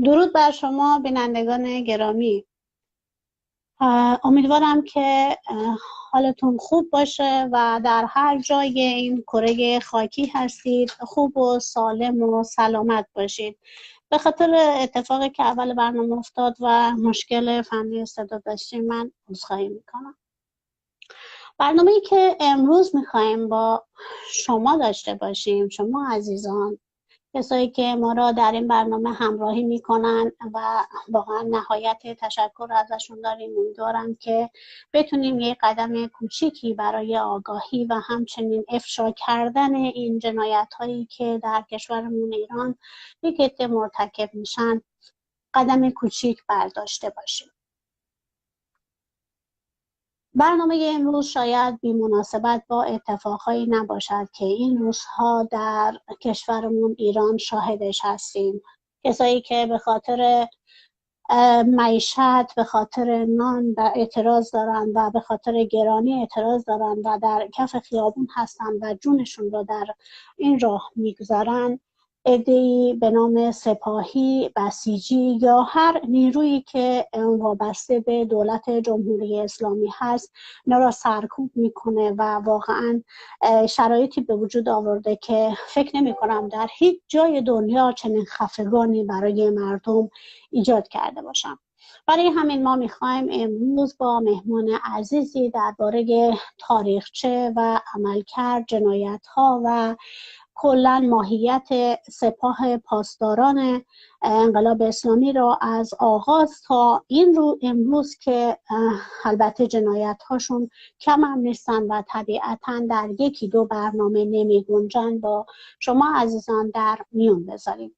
درود بر شما بینندگان گرامی. امیدوارم که حالتون خوب باشه و در هر جای این کره خاکی هستید خوب و سالم و سلامت باشید. به خاطر اتفاقی که اول برنامه افتاد و مشکل فنی صدا داشتیم من عذرخواهی میکنم. برنامه‌ای که امروز میخوایم با شما داشته باشیم، شما عزیزان، کسایی که ما را در این برنامه همراهی میکنن و واقعا نهایت تشکر ازشون داریم. امیدوارم که بتونیم یک قدم کوچیکی برای آگاهی و همچنین افشا کردن این جنایت هایی که در کشورمون ایران یک عده مرتکب میشن قدم کوچیک برداشته باشیم. برنامه امروز شاید بی مناسبت با اتفاقهایی نباشد که این روزها در کشورمون ایران شاهدش هستیم. کسایی که به خاطر معیشت، به خاطر نان اعتراض دارن و به خاطر گرانی اعتراض دارن و در کف خیابون هستن و جونشون رو در این راه میگذارن. عده‌ای به نام سپاهی، بسیجی یا هر نیرویی که وابسته به دولت جمهوری اسلامی هست اینا را سرکوب میکنه و واقعا شرایطی به وجود آورده که فکر نمی کنم در هیچ جای دنیا چنین خفگانی برای مردم ایجاد کرده باشم. برای همین ما میخوایم امروز با مهمان عزیزی درباره تاریخچه و عملکرد جنایت‌ها و کلا ماهیت سپاه پاسداران انقلاب اسلامی را از آغاز تا این رو امروز که البته جنایت هاشون کم هم نیستن و طبیعتا در یکی دو برنامه نمی گنجن با شما عزیزان در میون بذاریم.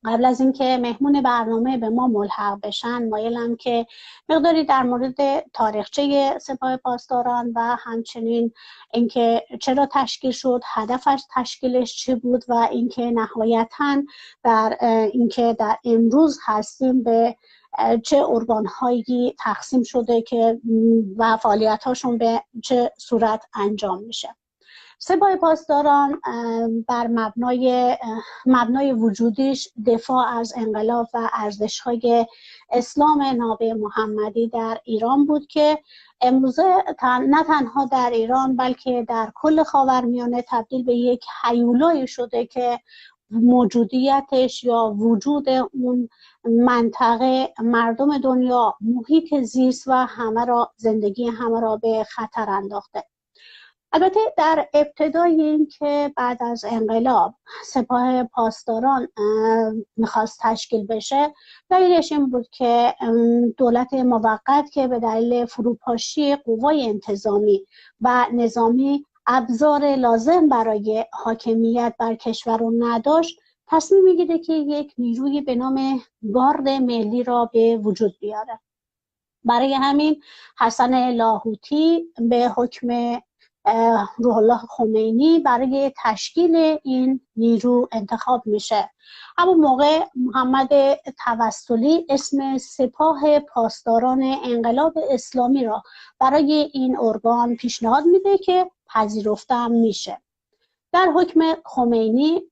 قبل از اینکه مهمون برنامه به ما ملحق بشن مایلم که مقداری در مورد تاریخچه سپاه پاسداران و همچنین اینکه چرا تشکیل شد، هدفش تشکیلش چه بود و اینکه نهایتاً در اینکه در امروز هستیم به چه ارگان‌هایی تقسیم شده که و فعالیت‌هاشون به چه صورت انجام میشه. سپاه پاسداران بر مبنای وجودیش دفاع از انقلاب و ارزش‌های اسلام ناب محمدی در ایران بود که امروزه نه تنها در ایران بلکه در کل خاورمیانه تبدیل به یک هیولایی شده که موجودیتش یا وجود اون منطقه، مردم دنیا، محیط زیست و زندگی همه را به خطر انداخته. البته در ابتدای این که بعد از انقلاب سپاه پاسداران میخواست تشکیل بشه، دلیلش این بود که دولت موقت که به دلیل فروپاشی قوای انتظامی و نظامی ابزار لازم برای حاکمیت بر کشور رو نداشت، تصمیم میگیره که یک نیروی به نام گارد ملی را به وجود بیاره. برای همین حسن لاهوتی به حکم روح الله خمینی برای تشکیل این نیرو انتخاب میشه. همون موقع محمد توسلی اسم سپاه پاسداران انقلاب اسلامی را برای این ارگان پیشنهاد میده که پذیرفته هم میشه. در حکم خمینی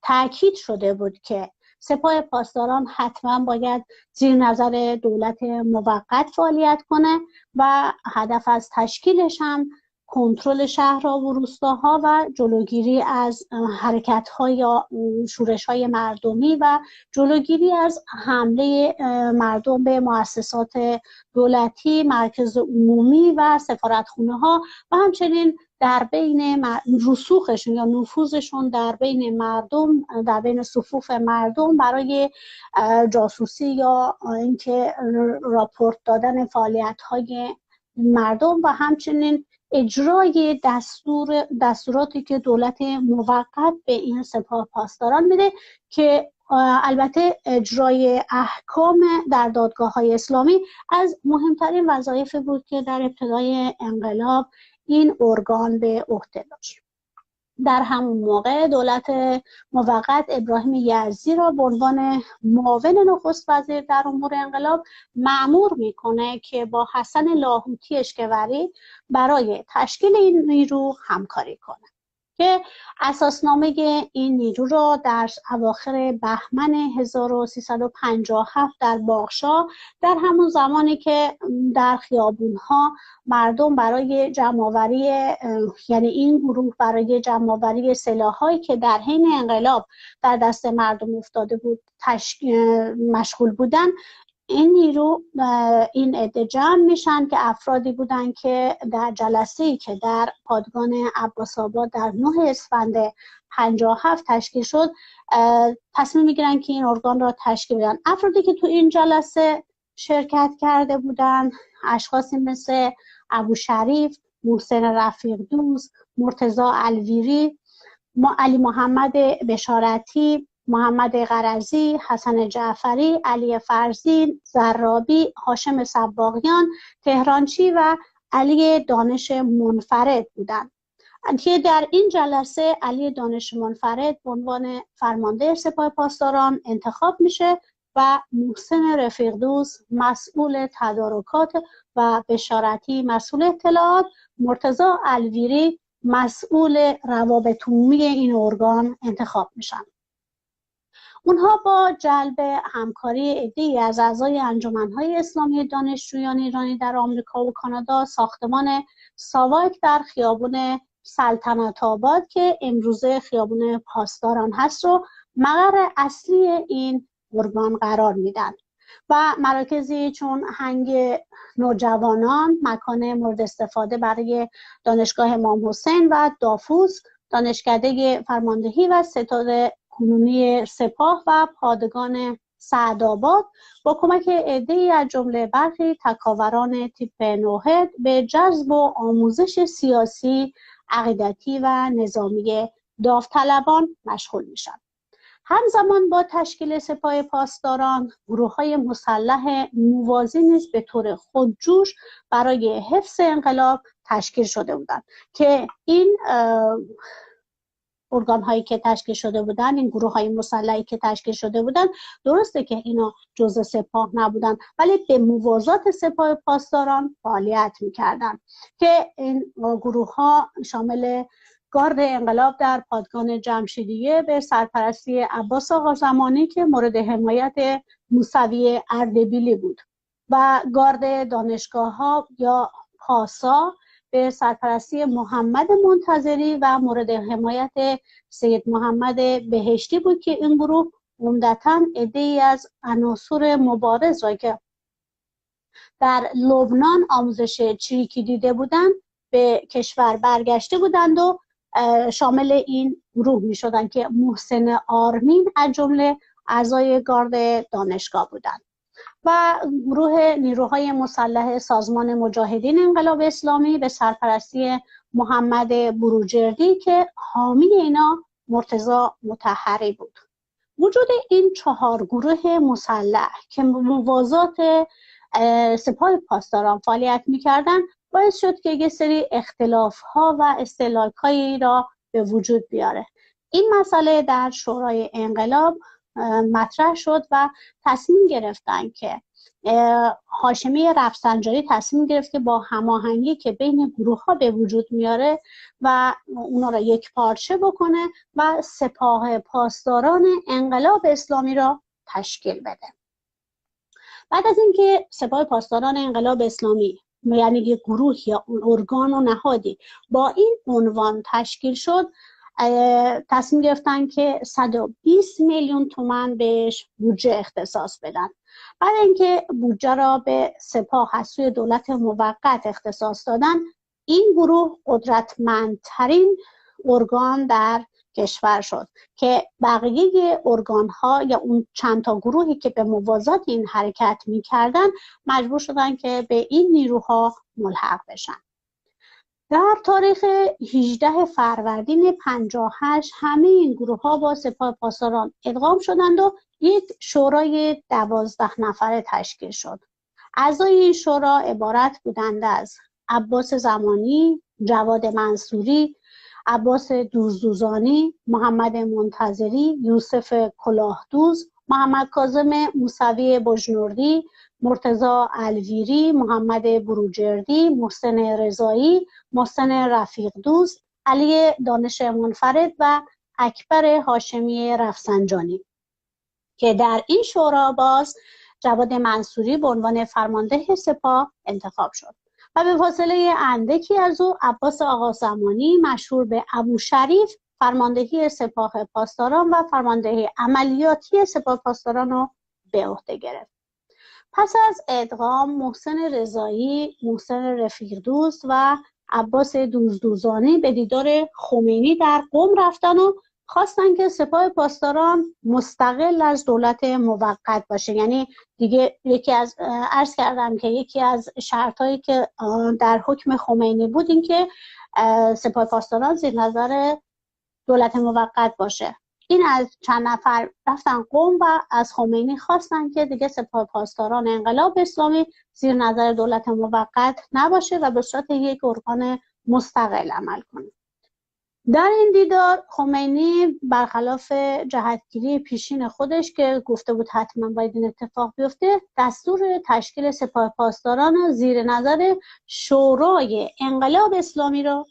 تاکید شده بود که سپاه پاسداران حتما باید زیر نظر دولت موقت فعالیت کنه و هدف از تشکیلش هم کنترل شهرها و روستاها و جلوگیری از حرکت‌های یا شورش‌های مردمی و جلوگیری از حمله مردم به مؤسسات دولتی، مرکز عمومی و سفارتخانه‌ها و همچنین در بین رسوخشون یا نفوذشون در بین مردم، در بین صفوف مردم برای جاسوسی یا اینکه راپورت دادن فعالیت‌های مردم و همچنین اجرای دستوراتی که دولت موقت به این سپاه پاسداران میده که البته اجرای احکام در دادگاه‌های اسلامی از مهمترین وظایف بود که در ابتدای انقلاب این ارگان به عهده داشت. در همون موقع دولت موقت ابراهیم یزدی را به عنوان معاون نخست وزیر در امور انقلاب مأمور میکنه که با حسن لاهوتی اشکوری برای تشکیل این نیرو همکاری کنه که اساسنامه این نیرو را در اواخر بهمن 1357 در باغشا، در همون زمانی که در خیابونها مردم برای جمع‌آوری، یعنی این گروه برای جمع‌آوری سلاح‌هایی که در حین انقلاب در دست مردم افتاده بود مشغول بودن، این نیرو، این عده جمع میشن که افرادی بودن که در جلسه‌ای که در پادگان عباس‌آباد در 9 اسفند 57 تشکیل شد تصمیم میگیرن که این ارگان را تشکیل بدن. افرادی که تو این جلسه شرکت کرده بودن اشخاصی مثل ابو شریف، محسن رفیق دوست، مرتضی الویری، علی محمد بشارتی، محمد غرضی، حسن جعفری، علی فرزین، زرابی، هاشم سباقیان، تهرانچی و علی دانش منفرد بودند که در این جلسه علی دانش منفرد به عنوان فرمانده سپاه پاسداران انتخاب میشه و محسن رفیق دوست مسئول تدارکات و بشارتی مسئول اطلاعات، مرتضی الویری مسئول روابط عمومی این ارگان انتخاب میشن. اونها با جلب همکاری عده‌ای از اعضای انجمن‌های اسلامی دانشجویان ایرانی در آمریکا و کانادا ساختمان ساواک در خیابون سلطنت آباد که امروزه خیابون پاسداران هست رو مقر اصلی این ارگان قرار میدن و مراکزی چون هنگ نوجوانان، مکان مورد استفاده برای دانشگاه امام حسین و دافوس، دانشکده فرماندهی و ستاد کنونی سپاه و پادگان سعدآباد با کمک عده‌ای از جمله برخی تکاوران تیپ نوهد به جذب و آموزش سیاسی، عقیدتی و نظامی داوطلبان مشغول میشن. همزمان با تشکیل سپاه پاسداران گروه‌های مسلح موازی نیز به طور خودجوش برای حفظ انقلاب تشکیل شده بودند که این ارگان هایی که تشکیل شده بودن، این گروه های مسلحی که تشکیل شده بودن، درسته که اینا جزء سپاه نبودن ولی به موازات سپاه پاسداران فعالیت میکردن که این گروه ها شامل گارد انقلاب در پادگان جمشیدیه به سرپرستی عباس آقازمانی که مورد حمایت موسوی اردبیلی بود و گارد دانشگاه ها یا پاسا به سرپرستی محمد منتظری و مورد حمایت سید محمد بهشتی بود که این گروه عمدتاً عده‌ای از عناصر مبارز را که در لبنان آموزش چریکی دیده بودند به کشور برگشته بودند و شامل این گروه می شدند که محسن آرمین از جمله اعضای گارد دانشگاه بودند و گروه نیروهای مسلح سازمان مجاهدین انقلاب اسلامی به سرپرستی محمد بروجردی که حامی اینا مرتضی مطهری بود. وجود این 4 گروه مسلح که موازات سپاه پاسداران فعالیت می‌کردند باعث شد که یک سری اختلاف‌ها و استهلاک‌هایی را به وجود بیاره. این مسئله در شورای انقلاب مطرح شد و تصمیم گرفتن که هاشمی رفسنجانی تصمیم گرفت که با هماهنگی که بین گروه‌ها به وجود میاره و اونا را یک پارچه بکنه و سپاه پاسداران انقلاب اسلامی را تشکیل بده. بعد از اینکه سپاه پاسداران انقلاب اسلامی یعنی یک گروه یا ارگان و نهادی با این عنوان تشکیل شد، تصمیم گرفتن که 120 میلیون تومان بهش بودجه اختصاص بدن. بعد اینکه بودجه را به سپاه از سوی دولت موقت اختصاص دادن، این گروه قدرتمندترین ارگان در کشور شد که بقیه ارگان ها یا اون چند تا گروهی که به موازات این حرکت می کردن مجبور شدن که به این نیروها ملحق بشن. در تاریخ 18 فروردین 58 همه این گروه ها با سپاه پاسداران ادغام شدند و یک شورای 12 نفره تشکیل شد. اعضای این شورا عبارت بودند از عباس زمانی، جواد منصوری، عباس دوزدوزانی، محمد منتظری، یوسف کلاهدوز، محمد کاظم موسوی بجنوردی، مرتضی الویری، محمد بروجردی، محسن رضایی، محسن رفیق دوست، علی دانش منفرد و اکبر هاشمی رفسنجانی که در این شورا باز جواد منصوری به عنوان فرمانده سپاه انتخاب شد و به فاصله اندکی از او عباس آقازمانی مشهور به ابو شریف فرماندهی سپاه پاسداران و فرماندهی عملیاتی سپاه پاسداران را به عهده گرفت. پس از ادغام محسن رضایی، محسن رفیقدوست و عباس دوزدوزانی به دیدار خمینی در قم رفتن و خواستن که سپاه پاسداران مستقل از دولت موقت باشه. یعنی دیگه عرض کردم که یکی از شرطایی که در حکم خمینی بود این که سپاه پاسداران زیر نظر دولت موقت باشه. این از چند نفر رفتن قم و از خمینی خواستن که دیگه سپاه پاسداران انقلاب اسلامی زیر نظر دولت موقت نباشه و به صورت یک ارگان مستقل عمل کنه. در این دیدار خمینی برخلاف جهتگیری پیشین خودش که گفته بود حتما باید این اتفاق بیفته، دستور تشکیل سپاه پاسداران زیر نظر شورای انقلاب اسلامی را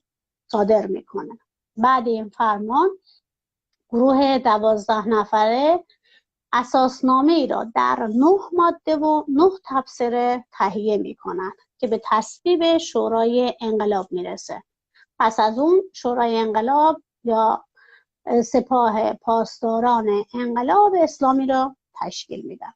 صادر میکنه. بعد این فرمان گروه 12 نفره اساسنامه ای را در 9 ماده و 9 تبصره تهیه میکنند که به تصویب شورای انقلاب میرسه. پس از اون شورای انقلاب یا سپاه پاسداران انقلاب اسلامی را تشکیل میدن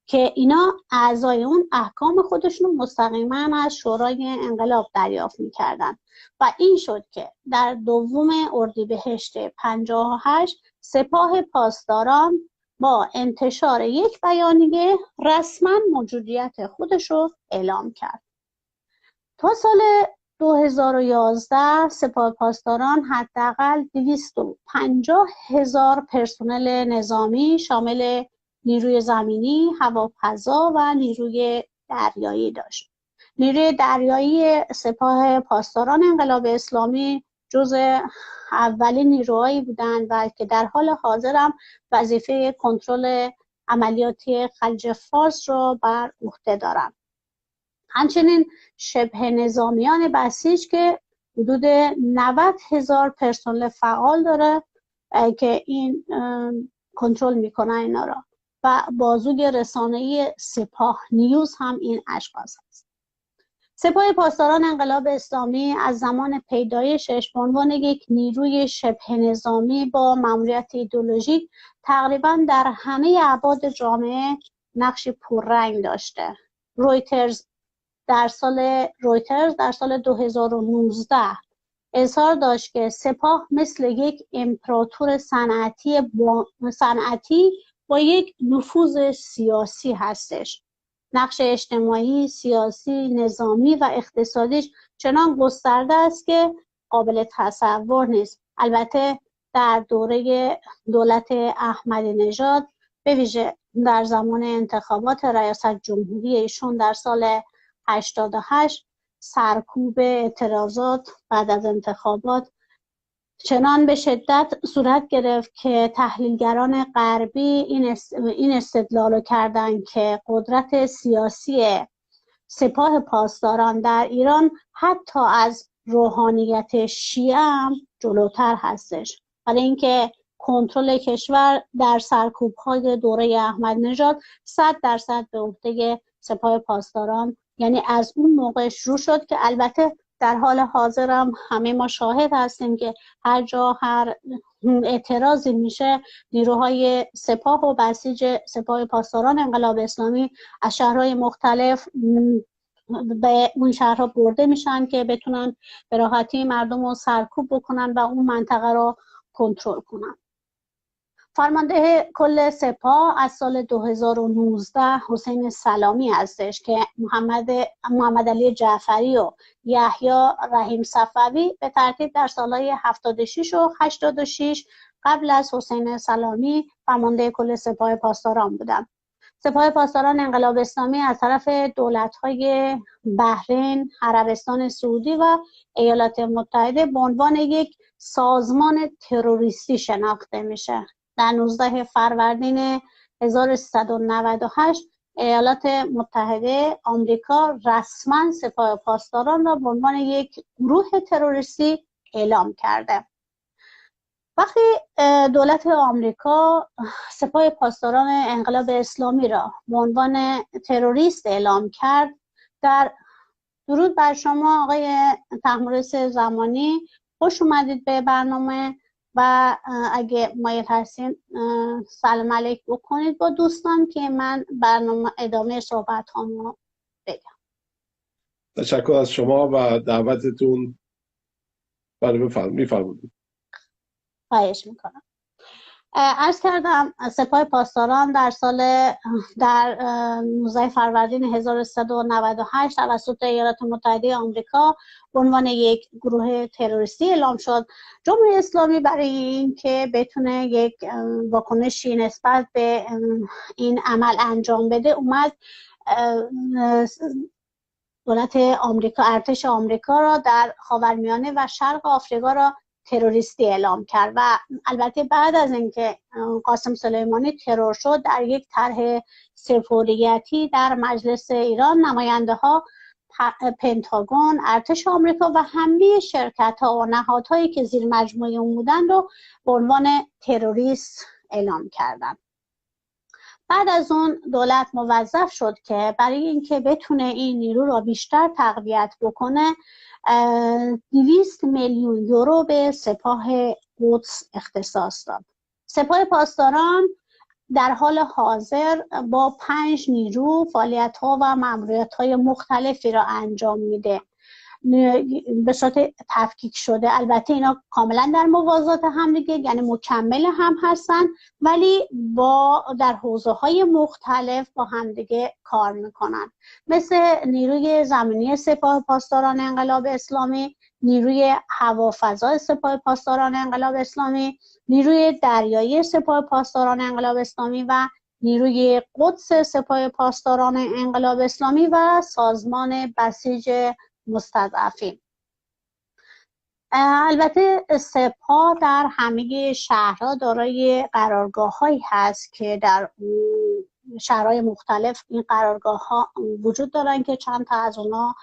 که اینا اعضای اون احکام خودشون مستقیما از شورای انقلاب دریافت میکردن و این شد که در 2 اردیبهشت 58 سپاه پاسداران با انتشار یک بیانیه رسما موجودیت خودش رو اعلام کرد. تا سال 2011 سپاه پاسداران حداقل 250,000 پرسنل نظامی شامل نیروی زمینی، هوافضا و نیروی دریایی داشت. نیروی دریایی سپاه پاسداران انقلاب اسلامی جزء اولین نیروهایی بودند و که در حال حاضر هم وظیفه کنترل عملیاتی خلیج فارس را بر عهده دارند. همچنین شبه نظامیان بسیج که حدود 90,000 پرسنل فعال داره که این کنترل میکنن اینا را و بازوی رسانه‌ای سپاه نیوز هم این اشخاص هست. سپاه پاسداران انقلاب اسلامی از زمان پیدایشش به عنوان یک نیروی شبه نظامی با ماموریت ایدئولوژیک تقریبا در همه ابعاد جامعه نقشی پررنگ داشته. رویترز در سال 2019 اظهار داشت که سپاه مثل یک امپراتور صنعتی با یک نفوذ سیاسی هستش. نقش اجتماعی، سیاسی، نظامی و اقتصادیش چنان گسترده است که قابل تصور نیست. البته در دوره دولت احمدی نژاد به ویژه در زمان انتخابات ریاست جمهوری ایشون در سال 88 سرکوب اعتراضات بعد از انتخابات چنان به شدت صورت گرفت که تحلیلگران غربی این استدلال کردند که قدرت سیاسی سپاه پاسداران در ایران حتی از روحانیت شیعه هم جلوتر هستش، برای اینکه کنترل کشور در سرکوب‌های دوره احمدی نژاد 100% به عهده سپاه پاسداران، یعنی از اون موقع شروع شد که البته در حال حاضر هم همه ما شاهد هستیم که هر جا هر اعتراضی میشه نیروهای سپاه و بسیج سپاه پاسداران انقلاب اسلامی از شهرهای مختلف به اون شهرها برده میشن که بتونن به راحتی مردم رو سرکوب بکنن و اون منطقه رو کنترل کنن. فرمانده کل سپاه از سال 2019 حسین سلامی هستش که محمد علی جعفری و یحیی رحیم صفوی به ترتیب در سالهای 76 و 86 قبل از حسین سلامی فرمانده کل سپاه پاسداران بودند. سپاه پاسداران انقلاب اسلامی از طرف دولت‌های بحرین، عربستان سعودی و ایالات متحده به عنوان یک سازمان تروریستی شناخته میشه. در 19 فروردین 1398 ایالات متحده آمریکا رسما سپاه پاسداران را به عنوان یک گروه تروریستی اعلام کرده. وقتی دولت آمریکا سپاه پاسداران انقلاب اسلامی را به عنوان تروریست اعلام کرد، در درود بر شما آقای تحمورس زمانی، خوش اومدید به برنامه و اگه مایل هستین سلام علیک بکنید با دوستان که من برنامه ادامه صحبت هامو بگم. تشکر از شما و دعوتتون. بله میفرمایید. خواهش میکنم. عرض کردم سپاه پاسداران در 19 فروردین 1398 توسط ایالات متحده آمریکا به عنوان یک گروه تروریستی اعلام شد. جمهوری اسلامی برای اینکه بتونه یک واکنشی نسبت به این عمل انجام بده، اومد دولت آمریکا، ارتش آمریکا را در خاورمیانه و شرق آفریقا را تروریستی اعلام کرد و البته بعد از اینکه قاسم سلیمانی ترور شد، در یک طرح سفاریتی در مجلس ایران نماینده ها پنتاگون، ارتش آمریکا و همه شرکت ها و نهادهایی که زیر مجموعه اون بودن رو به عنوان تروریست اعلام کردند. بعد از اون دولت موظف شد که برای اینکه بتونه این نیرو را بیشتر تقویت بکنه 200 میلیون یورو به سپاه قدس اختصاص داد. سپاه پاسداران در حال حاضر با 5 نیرو فعالیت‌ها و ماموریت‌های مختلفی را انجام میده به صورت تفکیک شده. البته اینا کاملا در موازات هم دیگه، یعنی مکمل هم هستن، ولی در حوزه‌های مختلف با هم دیگه کار میکنن، مثل نیروی زمینی سپاه پاسداران انقلاب اسلامی، نیروی هوافضا سپاه پاسداران انقلاب اسلامی، نیروی دریایی سپاه پاسداران انقلاب اسلامی و نیروی قدس سپاه پاسداران انقلاب اسلامی و سازمان بسیج مستضعفین. البته سپاه در همه شهرها دارای قرارگاه‌هایی هست که در شهرهای مختلف این قرارگاه‌ها وجود دارن که چند تا از اونا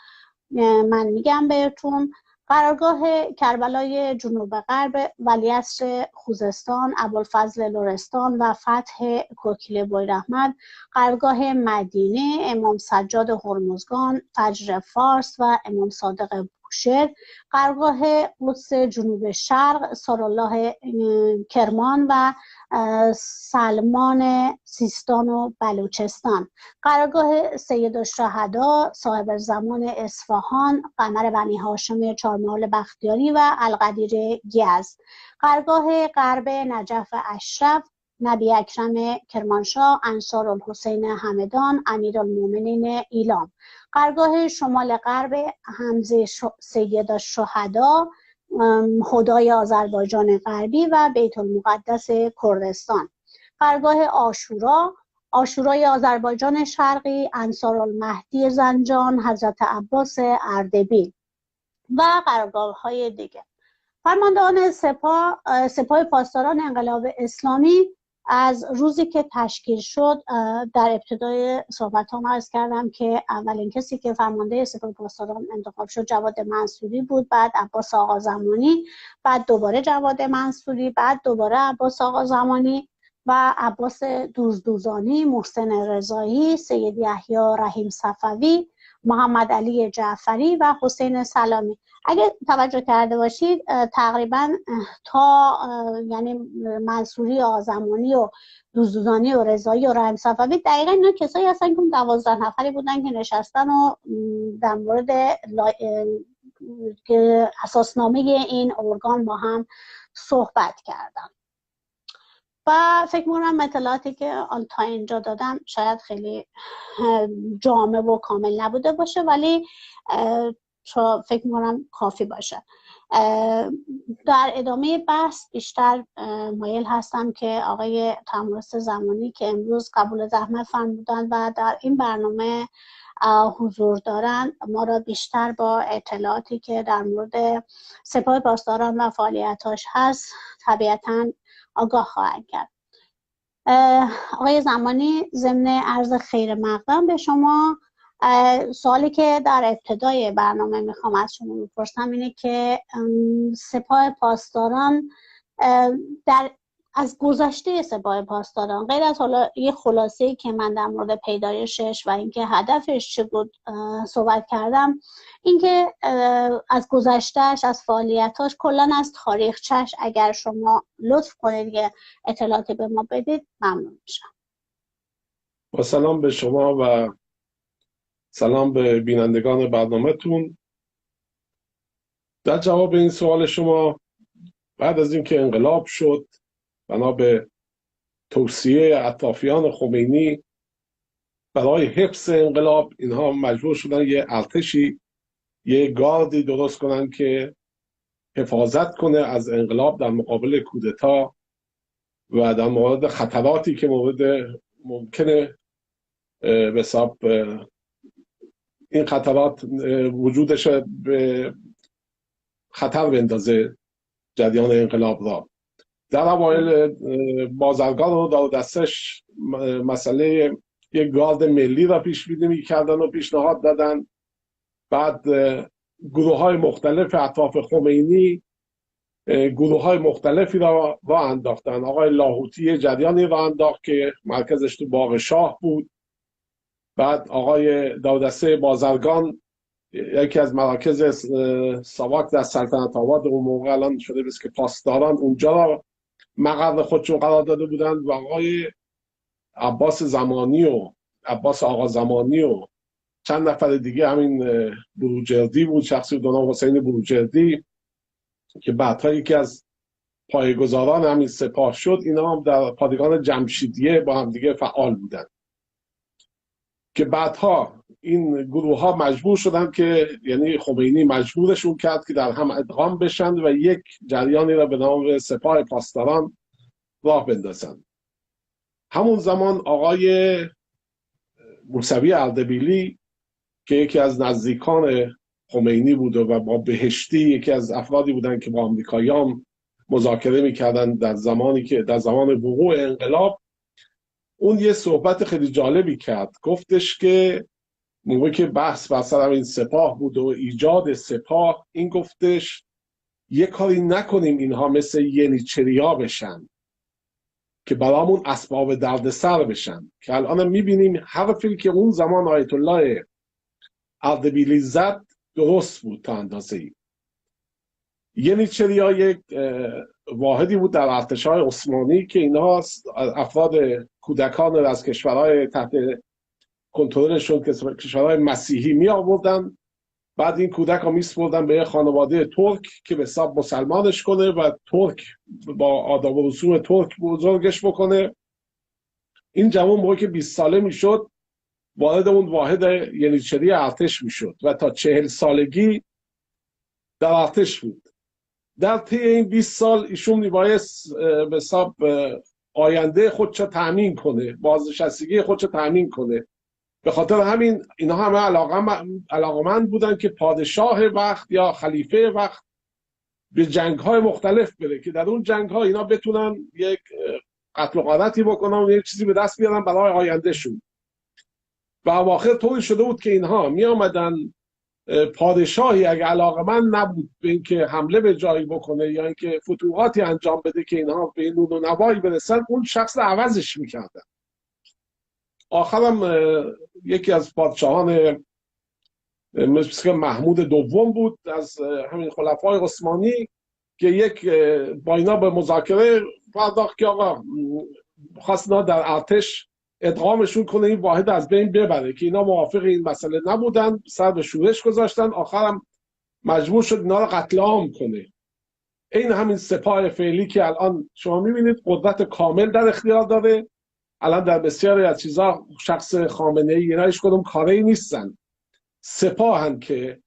من میگم بهتون. قرارگاه کربلای جنوب غرب، ولیعصر خوزستان، ابوالفضل لرستان و فتح کوکیل بویراحمد، قرارگاه مدینه، امام سجاد هرمزگان، فجر فارس و امام صادق بوشهر، قرارگاه قدس جنوب شرق، سارالله کرمان و سلمان سیستان و بلوچستان، قرارگاه سیدالشهدا صاحب زمان اصفهان، قمر بنی هاشم چهارمحال بختیاری و القدیر یزد، قرارگاه غرب نجف اشرف، نبی اکرم کرمانشاه، انصار الحسین همدان، امیرالمومنین ایلام، قرارگاه شمال غرب حمزه سیدالشهدا، خدای آذربایجان غربی و بیت المقدس کردستان، قرارگاه آشورای آذربایجان شرقی، انصارالمهدی زنجان، حضرت عباس اردبیل و قرارگاه‌های دیگه. فرماندهان سپاه پاسداران انقلاب اسلامی از روزی که تشکیل شد، در ابتدای صحبتام عرض کردم که اولین کسی که فرمانده سپاه پاسداران انتخاب شد جواد منصوری بود، بعد عباس آقازمانی، بعد دوباره جواد منصوری، بعد دوباره عباس آقازمانی و عباس دوزدوزانی، محسن رضایی، سید یحیی رحیم صفوی، محمد علی جعفری و حسین سلامی. اگه توجه کرده باشید تقریبا تا یعنی منصوری، آقازمانی و دوزدوزانی و رضایی و رحیم صفوی دقیقا اینا کسایی هستن که 12 نفری بودن که نشستن و در مورد اساسنامه این ارگان با هم صحبت کردن. و فکر می‌کنم اطلاعاتی که تا اینجا دادم شاید خیلی جامع و کامل نبوده باشه، ولی فکر می‌کنم کافی باشه. در ادامه بحث بیشتر مایل هستم که آقای تحمورس زمانی که امروز قبول زحمت فرمودن و در این برنامه حضور دارن، ما را بیشتر با اطلاعاتی که در مورد سپاه پاسداران و فعالیتاش هست طبیعتاً آگاه خواهند کرد. آقای زمانی، ضمن عرض خیر مقدم به شما سوالی که در ابتدای برنامه میخوام از شما بپرسم اینه که سپاه پاسداران از گذشته سپاه پاسداران، غیر از حالا یه خلاصه‌ای که من در مورد پیدایشش و اینکه هدفش چه بود صحبت کردم، اینکه از گذشتهش، از فعالیتاش، کلا از تاریخچه‌اش اگر شما لطف کنید که اطلاعاتی به ما بدید ممنون میشم. با سلام به شما و سلام به بینندگان برنامه‌تون. در جواب این سوال شما، بعد از اینکه انقلاب شد بنا به توصیه اطرافیان خمینی برای حفظ انقلاب، اینها مجبور شدن یه ارتشی، یه گاردی درست کنن که حفاظت کنه از انقلاب در مقابل کودتا و در مورد خطراتی که ممکنه به حساب این خطرات وجودش به خطر بندازه جریان انقلاب را. در اوایل بازرگان رو در دستش مسئله یک گارد ملی را پیش بینی می‌کردن و پیشنهاد دادن. بعد گروه های مختلف اطراف خمینی گروه های مختلفی را انداختن. آقای لاهوتی جریانی را انداخت که مرکزش تو باغ شاه بود. بعد آقای داودسته بازرگان، یکی از مراکز ساواک در سلطنت آباد اون موقع، الان شده بس که پاسداران، اونجا را مقر خودشون قرار داده بودند. و آقای عباس آقا زمانی و چند نفر دیگه، همین بروجردی بود، شخصی به نام حسین بروجردی که بعدها یکی از پایه‌گذاران همین سپاه شد، اینا هم در پادگان جمشیدیه با هم دیگه فعال بودند. که بعدها این گروه ها مجبور شدن که، یعنی خمینی مجبورشون کرد که در هم ادغام بشن و یک جریانی را به نام سپاه پاسداران راه بندازن. همون زمان آقای موسوی اردبیلی که یکی از نزدیکان خمینی بود و با بهشتی یکی از افرادی بودن که با آمریکاییان مذاکره میکردن در زمان وقوع انقلاب، اون یه صحبت خیلی جالبی کرد. گفتش که موقعی که بحث بر سر این سپاه بود و ایجاد سپاه، این گفتش یه کاری نکنیم اینها مثل ینیچریا بشن که برامون اسباب دردسر بشن. که الان میبینیم حرفی که اون زمان آیت الله اردبیلی زد درست بود تا اندازه‌ای. ینیچریا یک واحدی بود در ارتش‌های عثمانی که اینها افراد کودکان از کشورهای تحت کنترلشون، کشورهای مسیحی می آوردن. بعد این کودک ها می سپردن به خانواده ترک که به حساب مسلمانش کنه و ترک با آداب و رسوم ترک بزرگش بکنه. این جوان موقعی که 20 ساله می شد وارد اون واحد ینیچری ارتش می شد و تا 40 سالگی در ارتش بود. در طی این 20 سال ایشون میبایست به حساب آینده خودشو تأمین کنه، بازنشستگی خودشو تأمین کنه. به خاطر همین اینها همه علاقمند بودن که پادشاه وقت یا خلیفه وقت به جنگ‌های مختلف بره که در اون جنگ‌ها اینا بتونن یک قتل و غارتی بکنن و یک چیزی به دست بیارن برای آیندهشون. و اواخر طوری شده بود که اینها می آمدن، پادشاهی اگه علاقمند نبود به اینکه حمله به جایی بکنه یا اینکه فتوحاتی انجام بده که اینها به نون و نوایی برسن، اون شخص عوضش میکردن. آخرم یکی از پادشاهان مثل محمود دوم بود از همین خلفای عثمانی که یک با اینا به مذاکره پرداخت که آقا خواست اینا در ارتش ادغامشون کنه، این واحد از بین ببره، که اینا موافق این مسئله نبودن، سر به شورش گذاشتن. آخرم مجبور شد اینا رو قتل عام کنه. این همین سپاه فعلی که الان شما میبینید قدرت کامل در اختیار داره. الان در بسیاری از چیزا شخص خامنه‌ای اینا هیچ کدوم کاری نیستن، سپاهن که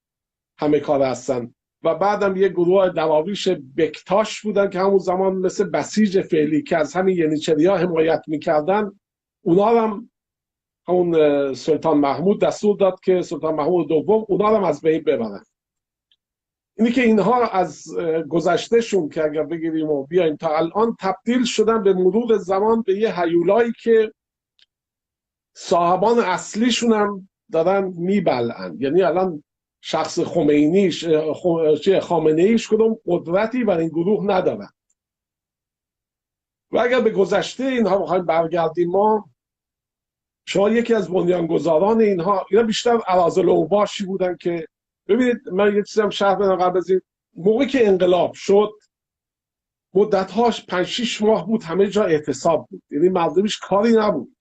همه کار هستن. و بعدم یه گروه دراویش بکتاش بودن که همون زمان مثل بسیج فعلی که از همین ینیچریا حمایت میکردن، اونا هم همون سلطان محمود دستور داد که سلطان محمود دوم اونا هم از بین ببرن. اینی که اینها از گذشتهشون که اگر بگیریم و بیایم تا الان تبدیل شدن به مرور زمان به یه هیولایی که صاحبان اصلیشون هم دارن میبلعن. یعنی الان شخص خامنه ایش کدوم قدرتی بر این گروه ندارن. و اگر به گذشته اینها بخوایم برگردیم، ما شما یکی از بنیانگذاران اینا بیشتر اراذل اوباشی بودن که ببینید من یه چیزی هم شرح بدم قبل از این. موقعی که انقلاب شد مدت‌هاش 5-6 ماه بود همه جا اعتصاب بود، یعنی مردمش کاری نبود.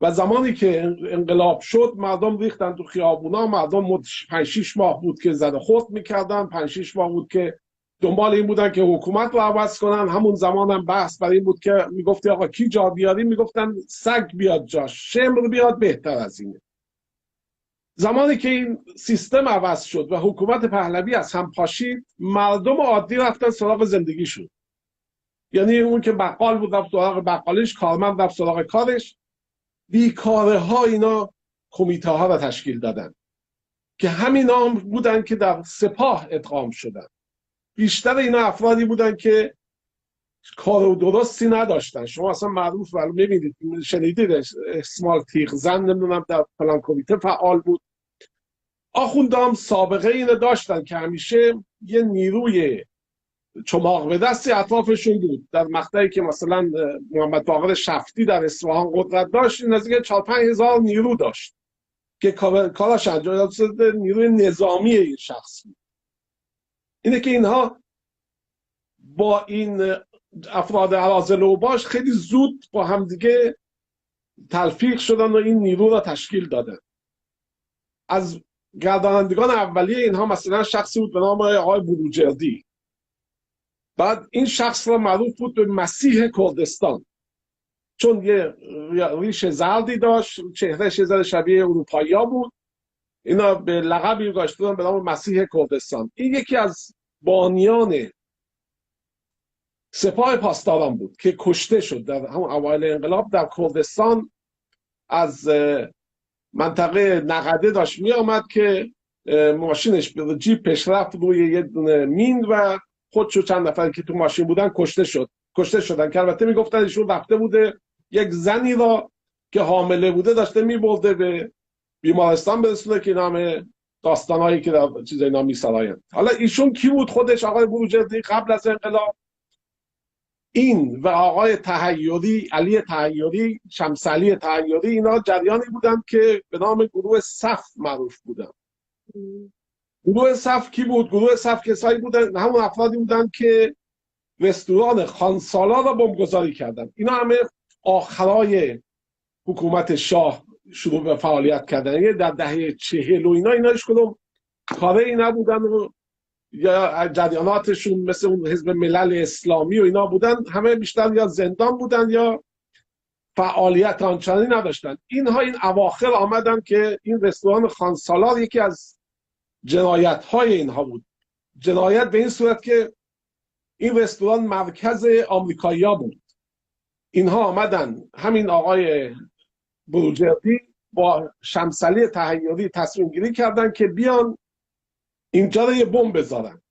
و زمانی که انقلاب شد مردم ریختن تو خیابونا، مردم 5-6 ماه بود که زد و خورد میکردن، 5-6 ماه بود که دنبال این بودن که حکومت رو عوض کنن. همون زمان هم بحث برای این بود که میگفتی آقا کی جا بیاریم، میگفتن سگ بیاد جاش، شمر بیاد بهتر از اینه. زمانی که این سیستم عوض شد و حکومت پهلوی از هم پاشید، مردم عادی رفتن سراغ زندگیشون. یعنی اون که بقال بود رفت سراغ بقالش، کارمند رفت سراغ کارش. بیکاره ها اینا کمیته ها را تشکیل دادن که همین هم بودن که در سپاه ادغام شدن. بیشتر اینا افرادی بودن که کار درستی نداشتن. شما اصلا معروف ولی میبینید، شنیدید اسمال تیغزن نمیدونم در فلان کمیته فعال بود. آخوندام سابقه اینو داشتن که همیشه یه نیروی چماق به دستی اطرافشون بود. در مقطعی که مثلا محمد باقر شفتی در اصفهان قدرت داشت، نزدیک 4-5 هزار نیرو داشت که کاراش انجام داد. نیروی نظامی این شخص بود. اینه که اینها با این افراد اراذل اوباش خیلی زود با همدیگه تلفیق شدن و این نیرو را تشکیل دادن. از گردانندگان اولیه اینها مثلا شخصی بود به نام آقای بروجردی. بعد این شخص را معروف بود به مسیح کردستان، چون یه ریش زردی داشت، چهرهش یه ذره شبیه اروپایی‌ها بود. اینا به لقبی گذاشتن به نام مسیح کردستان. این یکی از بانیان سپاه پاسداران بود که کشته شد در همون اوایل انقلاب در کردستان. از منطقه نقده داشت می آمد که ماشینش به جیپش رفت روی یه دونه مین و خودشو چند نفر که تو ماشین بودن کشته شدن که البته میگفتن ایشون رفته بوده یک زنی را که حامله بوده داشته میبرده به بیمارستان برسونه که نام داستانهایی که در چیزای اینا میسراین. حالا ایشون کی بود خودش؟ آقای بروجردی قبل از انقلاب این و آقای تحیری، علی تحیری، شمس علی تحیری، اینا جریانی بودن که به نام گروه صف معروف بودن. گروه صف کی بود؟ گروه صف کسایی بودن، همون افرادی بودن که رستوران خانسالار را بمبگذاری کردن. اینا همه آخرای حکومت شاه شروع به فعالیت کردن. یه در دهه 40 و اینا هیچ کدوم کاری نبودن و یا جریاناتشون مثل اون حزب ملل اسلامی و اینا بودن، همه بیشتر یا زندان بودن یا فعالیت آنچنانی نداشتن. اینها این اواخر آمدن که این رستوران خانسالار یکی از جنایت‌های اینها بود. جنایت به این صورت که این رستوران مرکز آمریکایی‌ها بود. اینها آمدن، همین آقای بروجردی با شمس علی تحیری تصمیم گیری کردن که بیان اینجا رو یه بمب بذارن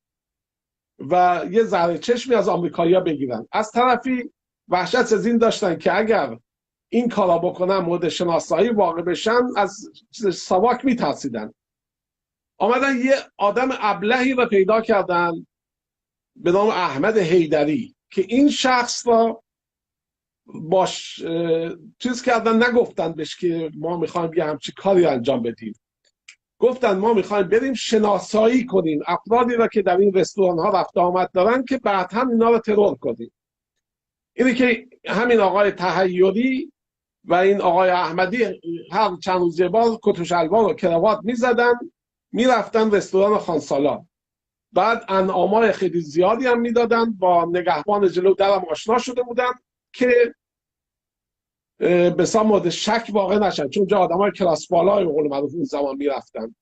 و یه ذره چشمی از آمریکایی‌ها بگیرن. از طرفی وحشت از این داشتن که اگر این کارا بکنن مورد شناسایی واقع بشن، از ساواک میترسیدن. آمدن یه آدم ابلهی رو پیدا کردن به نام احمد حیدری که این شخص را باش چیز کردن، نگفتن بهش که ما میخوایم یه همچی کاری انجام بدیم. گفتن ما میخوایم بریم شناسایی کنیم افرادی را که در این رستوران ها رفت آمد دارن که بعد هم اینا رو ترور کنیم. اینه که همین آقای تحیری و این آقای احمدی هر چند روز یه بار کت و شلوار و کراوات میزدن میرفتن رستوران خانسالار. بعد انعامای خیلی زیادی هم میدادن، با نگهبان جلو درم آشنا شده بودن که به سام مورد شک واقع نشن، چون جا آدمای کلاس بالای به قول معروف اون زمان میرفتن.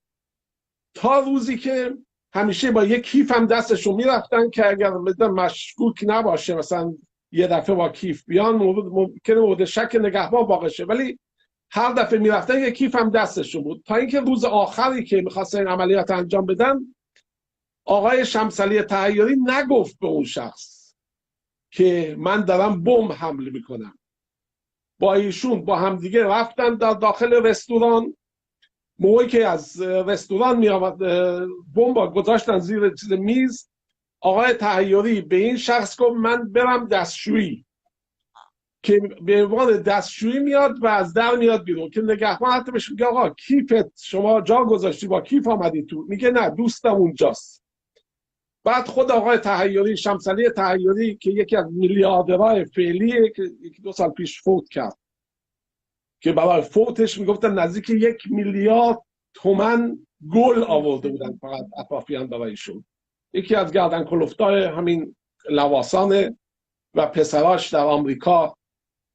تا روزی که همیشه با یک کیف هم دستشون میرفتن که اگر مشکوک نباشه مثلا یه دفعه با کیف بیان ممکنه مورد شک نگهبان واقع شه، ولی هر دفعه میرفتن یک کیف هم دستشون بود. تا اینکه روز آخری که میخواستن این عملیات انجام بدن، آقای شمس علی تحیری نگفت به اون شخص که من دارم بمب حمله میکنم. با ایشون با همدیگه رفتن در داخل رستوران موقعی که از رستوران می آمد بمب گذاشتن زیر میز، آقای تحیری به این شخص گفت من برم دستشویی، که به عنوان دستشویی میاد و از در میاد بیرون، که نگهبان حتی بهش میگه آقا کیفت شما جا گذاشتی با کیف آمدی تو؟ میگه نه دوستم اونجاست. بعد خود آقای تحیری، شمسعلی تحیری که یکی از میلیاردرهای فعلیه که 1-2 سال پیش فوت کرد، که برای فوتش میگفتن نزدیک 1 میلیارد تومان گل آورده بودن فقط اطرافیان برایشون. یکی از گردن کلفتای همین لواسانه و پسراش در آمریکا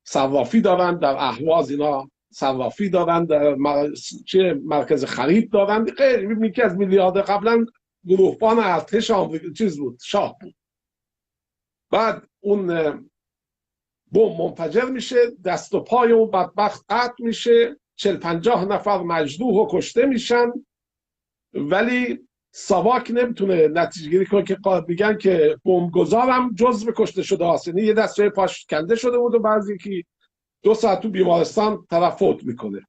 صرافی دارن، در اهواز اینا صرافی دارن، در مرکز خرید دارن. خیلی یکی از میلیارد قبلا گروهبان ارتش آمریکا چیز بود، شاه بود. بعد اون بمب منفجر میشه، دست و پای اون بدبخت قطع میشه، 40-50 نفر مجروح و کشته میشن، ولی ساواک نمیتونه نتیجه گیری کنه که میگن که بمبگذارم جزو کشته شده هست، یعنی یه دست جای پاش کنده شده بود و بعضی که 2 ساعت تو بیمارستان طرف فوت میکنه.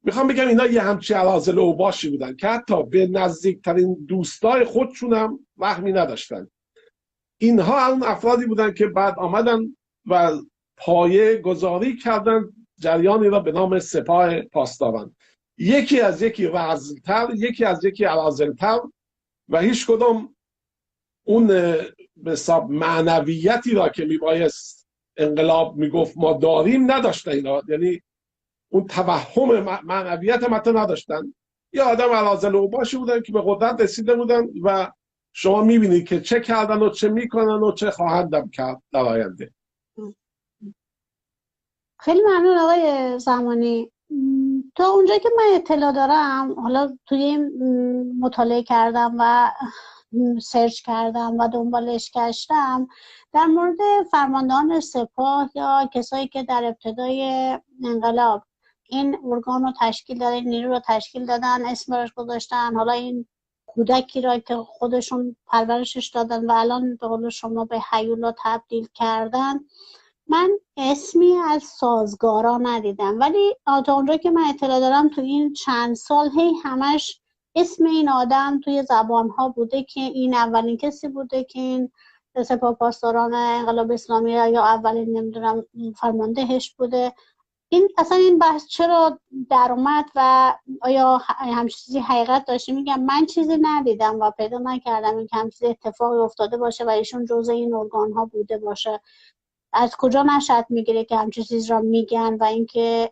میخوام بگم اینا یه همچی اراذل اوباشی بودن که حتی به نزدیکترین دوستای خودشون هم رحمی نداشتن. اینها اون افرادی بودن که بعد آمدن و پایه گذاری کردن جریانی را به نام سپاه پاسداران، یکی از یکی رذل‌تر، یکی از یکی اراذل‌تر، و هیچ کدوم اون به حساب معنویتی را که میبایست انقلاب میگفت ما داریم نداشتن اینا، یعنی اون توهم معنویت متا نداشتن. یه آدم اراذل اوباشی بودن که به قدرت رسیده بودن و شما میبینید که چه کردن و چه میکنن و چه خواهند کرد در آینده. خیلی ممنون آقای زمانی. تا اونجا که من اطلاع دارم، حالا توی مطالعه کردم و سرچ کردم و دنبالش گشتم، در مورد فرماندهان سپاه یا کسایی که در ابتدای انقلاب این ارگان رو تشکیل دادن، نیرو رو تشکیل دادن، اسمش گذاشتن، حالا این کودکی را که خودشون پرورشش دادن و الان به قول شما به هیولا تبدیل کردن، من اسمی از سازگارا ندیدم. ولی تا اونجا که من اطلاع دارم تو این چند سال همش اسم این آدم توی زبانها بوده که این اولین کسی بوده که این سپاه پاسداران انقلاب اسلامی یا اولین نمیدونم فرماندهش بوده. این اصلا این بحث چرا در اومد و آیا همچین چیزی حقیقت داشته؟ میگم من چیزی ندیدم و پیدا نکردم این که همچین چیزی اتفاقی افتاده باشه و ایشون جزء این ارگان ها بوده باشه. از کجا نشأت میگیره که همچین چیز را میگن و اینکه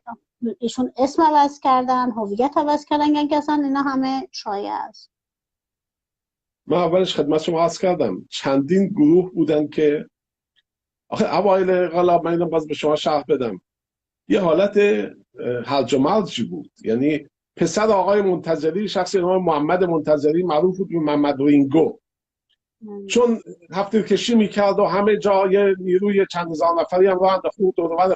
ایشون اسم عوض کردن، هویت عوض کردن، که اصلا اینا همه شایعه است؟ من اولش خدمت شما عرض کردم چندین گروه بودن که آخه اوایل انقلاب، من اینو باز به شما شرح بدم، یه حالت هرج و مرجی بود. یعنی پسر آقای منتظری، شخصی نام محمد منتظری، معروف بود به محمد رینگو، چون هفته کشی میکرد و همه جای نیروی چند هزار نفری هم راه انداخته بود دور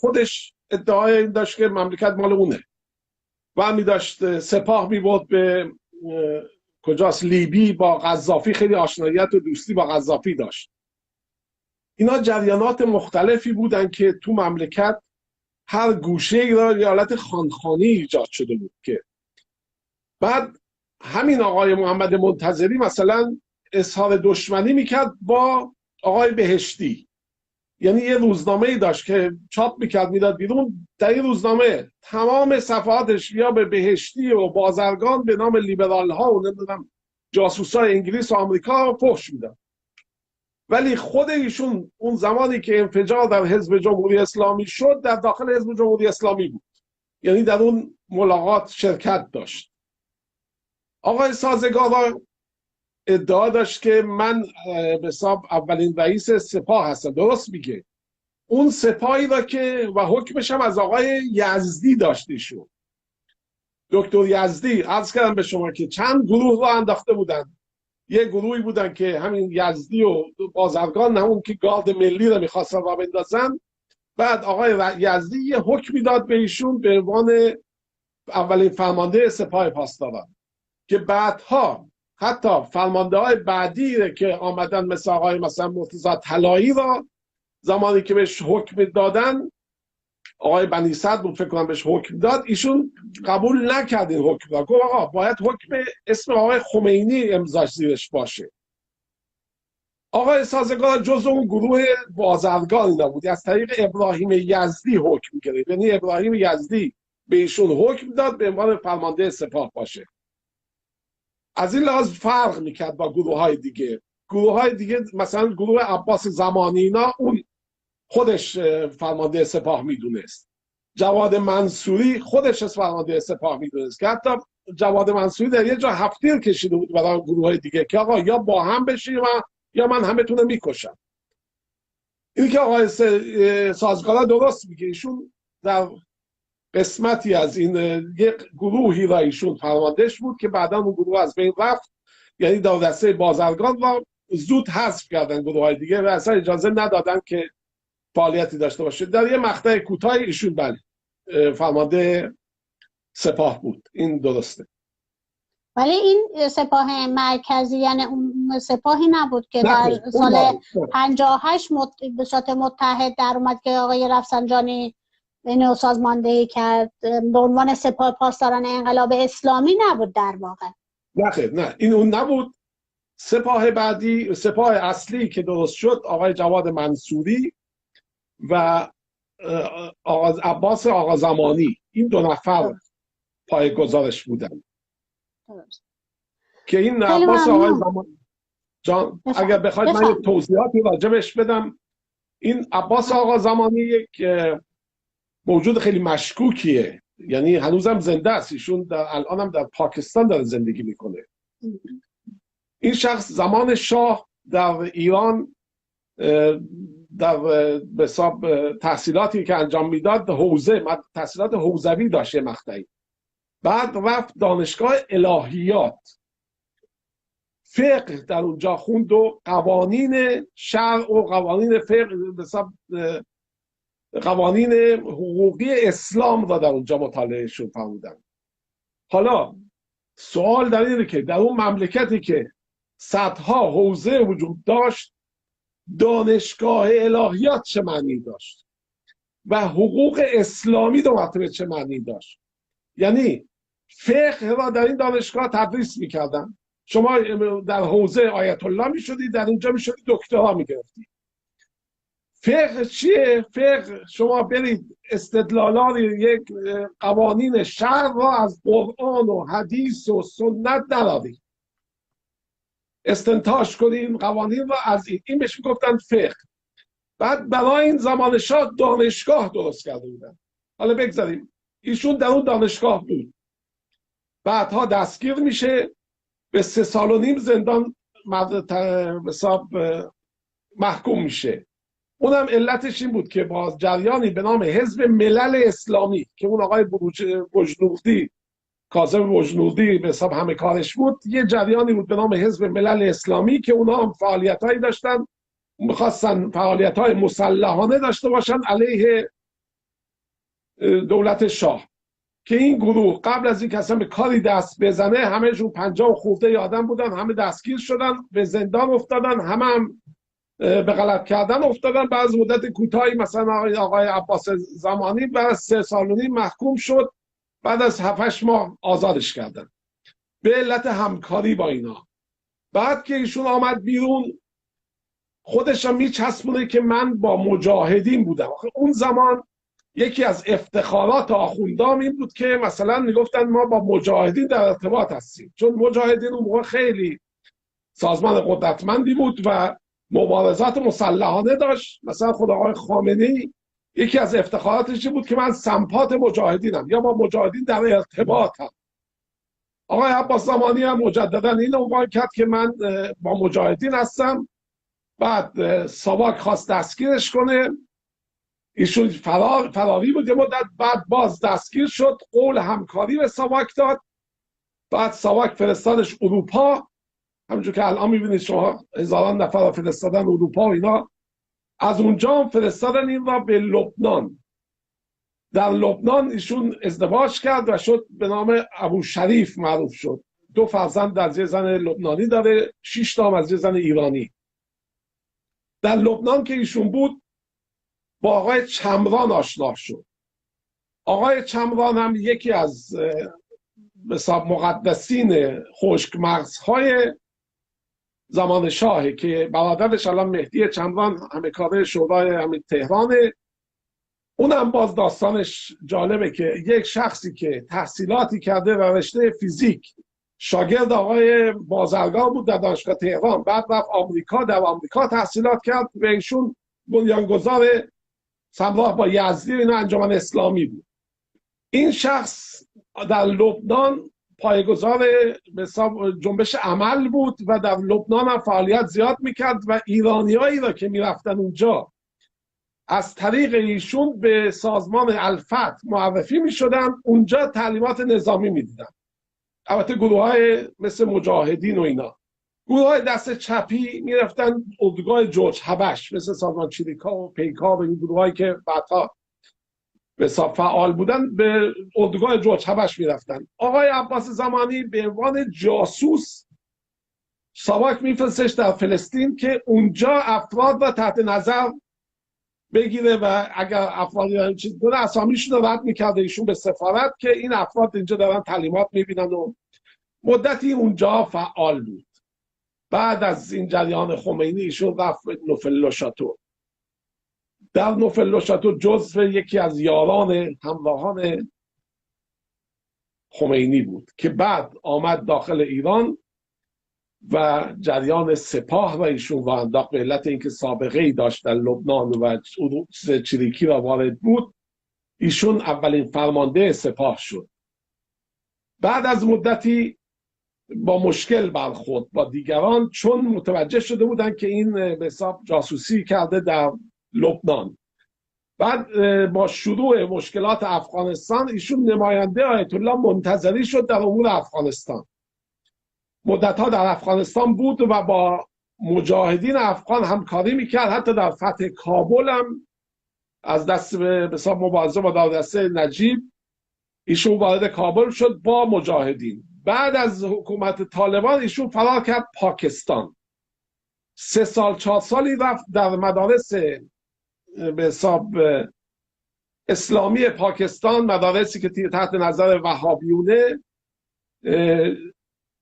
خودش ادعای این داشت که مملکت مال اونه و می داشت سپاه میبرد به کجاست، لیبی، با قذافی خیلی آشناییت و دوستی با قذافی داشت. اینا جریانات مختلفی بودن که تو مملکت هر گوشه ای را یه حالت خانخانی ایجاد شده بود. که بعد همین آقای محمد منتظری مثلا اظهار دشمنی میکرد با آقای بهشتی، یعنی یه روزنامه‌ای داشت که چاپ میکرد میداد بیرون، در این روزنامه تمام صفحاتش یا به بهشتی و بازرگان به نام لیبرال ها و نمیدونم جاسوسای انگلیس و آمریکا فحش میداد. ولی خود ایشون اون زمانی که انفجار در حزب جمهوری اسلامی شد در داخل حزب جمهوری اسلامی بود، یعنی در اون ملاقات شرکت داشت. آقای سازگارا ادعا داشت که من به حساب اولین رئیس سپاه هستم. درست میگه، اون سپاهی را که و حکمش هم از آقای یزدی داشتیشون، دکتر یزدی. عرض کردم به شما که چند گروه را انداخته بودن. یه گروهی بودن که همین یزدی و بازرگان، همون که گارد ملی را میخواستن را بندازن. بعد آقای یزدی یه حکمی داد به ایشون به عنوان اولین فرمانده سپاه پاسداران، که بعدها حتی فرمانده های بعدی که آمدن مثل آقای مثلا مرتضی طلایی را زمانی که بهش حکم دادن آقای بنی صدر بود فکر کنم بهش حکم داد، ایشون قبول نکرد این حکم داد، گفت آقا باید حکم اسم آقای خمینی امضاش زیرش باشه. آقای سازگار جزء اون گروه بازرگان اینا بود، از طریق ابراهیم یزدی حکم گرفت، یعنی ابراهیم یزدی به ایشون حکم داد به عنوان فرمانده سپاه باشه. از این لحاظ فرق میکرد با گروه های دیگه. گروه های دیگه مثلا گروه عباس زمانی اینا اون خودش فرمانده سپاه میدونست. جواد منصوری خودش از فرمانده سپاه میدونست که حتی جواد منصوری در یه جا هفتیر کشیده بود برای گروه های دیگه که آقا یا با هم بشیم یا من همتون رو میکشم. این که آقای سازگارا درست میگه، ایشون در قسمتی از این یک گروهی را ایشون فرماندهش بود که بعدا اون گروه از بین رفت، یعنی در دسته بازرگان را زود حذف کردن گروه های دیگه و اصلا اجازه ندادن که فعالیتی داشته باشه. در یه مقطع کوتاه ایشون بله فرمانده سپاه بود، این درسته. ولی این سپاه مرکزی یعنی اون سپاهی نبود که در سال 58 به صورت متحد در اومد که آقای رفسنجانی اینو سازماندهی کرد به عنوان سپاه پاسداران انقلاب اسلامی نبود در واقع؟ نه این اون نبود. سپاه بعدی، سپاه اصلی که درست شد آقای جواد منصوری و عباس آقازمانی، این دو نفر پایه‌گذارش بودن. که این عباس آقازمانی جان اگر بخواید من یک توضیحاتی راجبش بدم، این عباس آقازمانی یک موجود خیلی مشکوکیه، یعنی هنوزم زنده است، ایشون الان هم در پاکستان داره زندگی میکنه. این شخص زمان شاه در ایران در به حساب تحصیلاتی که انجام میداد تحصیلات حوزوی داشته مقطعی، بعد رفت دانشگاه الهیات فقه در اونجا خوند و قوانین شرع و قوانین فقه به حساب قوانین حقوقی اسلام را در اونجا مطالعهشون فرمودن. حالا سوال در اینه که در اون مملکتی که صدها حوزه وجود داشت، دانشگاه الهیات چه معنی داشت و حقوق اسلامی دو مرتبه چه معنی داشت؟ یعنی فقه را در این دانشگاه تدریس میکردن، شما در حوزه آیت الله میشدی، در اینجا میشدی دکترا میگرفتی. فقه چیه؟ فقه شما برید استدلالات یک قوانین شرع را از قرآن و حدیث و سنت درآورید، استنتاج کنید قوانین را از این بهش میگفتن فقه. بعد برای این زمان شاه دانشگاه درست کرده بودن. حالا بگذاریم ایشون در اون دانشگاه بود، بعدها دستگیر میشه، به 3.5 سال زندان محکوم میشه. اونم علتش این بود که با جریانی به نام حزب ملل اسلامی که اون آقای بجنوردی، کاظم بجنوردی به حساب همه کارش بود، یه جریانی بود به نام حزب ملل اسلامی که اونا هم فعالیتایی داشتن، میخواستن فعالیت‌های مسلحانه داشته باشن علیه دولت شاه، که این گروه قبل از این که اصلا به کاری دست بزنه همه‌شون 50 خورده آدم بودن، همه دستگیر شدن، به زندان افتادن، هم به غلط کردن افتادن. بعد از مدت کوتاهی مثلا آقای عباس زمانی بعد از 3.5 سال محکوم شد، بعد از 7-8 ماه آزادش کردن به علت همکاری با اینا. بعد که ایشون آمد بیرون خودش هم میچسبونه که من با مجاهدین بودم. اون زمان یکی از افتخارات آخوندام این بود که مثلا میگفتن ما با مجاهدین در ارتباط هستیم، چون مجاهدین اون موقع خیلی سازمان قدرتمندی بود و مبارزات مسلحانه داشت. مثلا خود آقای خامنه‌ای یکی از افتخاراتش بود که من سمپات مجاهدینم یا با مجاهدین در ارتباطم. آقای عباس زمانی هم مجددا این عنوان کرد که من با مجاهدین هستم. بعد ساواک خواست دستگیرش کنه، ایشون فراری بود، یه مدت بعد باز دستگیر شد، قول همکاری به ساواک داد. بعد ساواک فرستادش اروپا، همونجور که الان میبینید شما هزاران نفر فرستادن اروپا و اینا. از اونجا هم فرستادن این را به لبنان. در لبنان ایشون ازدواج کرد و شد به نام ابو شریف معروف شد. 2 فرزند از یه زن لبنانی داره، 6 تا از یه زن ایرانی. در لبنان که ایشون بود با آقای چمران آشنا شد. آقای چمران هم یکی از مقدسین خشک مغزهای زمان شاهه که برادرش الان مهدی چمران همه کاره شورای همین تهرانه. اونم باز داستانش جالبه که یک شخصی که تحصیلاتی کرده و رشته فیزیک شاگرد آقای بازرگان بود در دانشگاه تهران، بعد رفت آمریکا، در آمریکا تحصیلات کرد و ایشون بنیانگذار همراه با یزدی اینا انجمن اسلامی بود. این شخص در لبنان پایه‌گذار جنبش عمل بود و در لبنان هم فعالیت زیاد میکرد و ایرانیایی را که میرفتن اونجا از طریق ایشون به سازمان الفتح معرفی میشدن، اونجا تعلیمات نظامی میدیدن. البته گروه های مثل مجاهدین و اینا، گروه های دست چپی میرفتن اردوگاه جورج هبش مثل سازمان چریکا و پیکا و این گروه هایی که بعدها به حساب فعال بودن به اردوگاه جورج هبش میرفتن. آقای عباس زمانی به عنوان جاسوس ساواک میفرستش در فلسطین که اونجا افراد را تحت نظر بگیره و اگر افرادی چیز کنه اسامیشون رو رد میکرده ایشون به سفارت که این افراد اینجا دارن تعلیمات میبینن و مدتی اونجا فعال بود. بعد از این جریان خمینی ایشون رفت نوفل شاتو. در نوفل شاتو جزو یکی از یاران همراهان خمینی بود که بعد آمد داخل ایران و جریان سپاه و ایشون را انداخت به علت اینکه سابقه ای داشت در لبنان و چریکی را وارد بود. ایشون اولین فرمانده سپاه شد. بعد از مدتی با مشکل برخورد با دیگران چون متوجه شده بودن که این به حساب جاسوسی کرده در لبنان. بعد با شروع مشکلات افغانستان ایشون نماینده آیت الله منتظری شد در امور افغانستان. مدتها در افغانستان بود و با مجاهدین افغان همکاری میکرد. حتی در فتح کابل هم از دست به حساب مبارزه با دسته نجیب ایشون وارد کابل شد با مجاهدین. بعد از حکومت طالبان ایشون فرار کرد پاکستان. 3 سال 4 سالی رفت در مدارس به حساب اسلامی پاکستان، مدارسی که تحت نظر وهابیونه،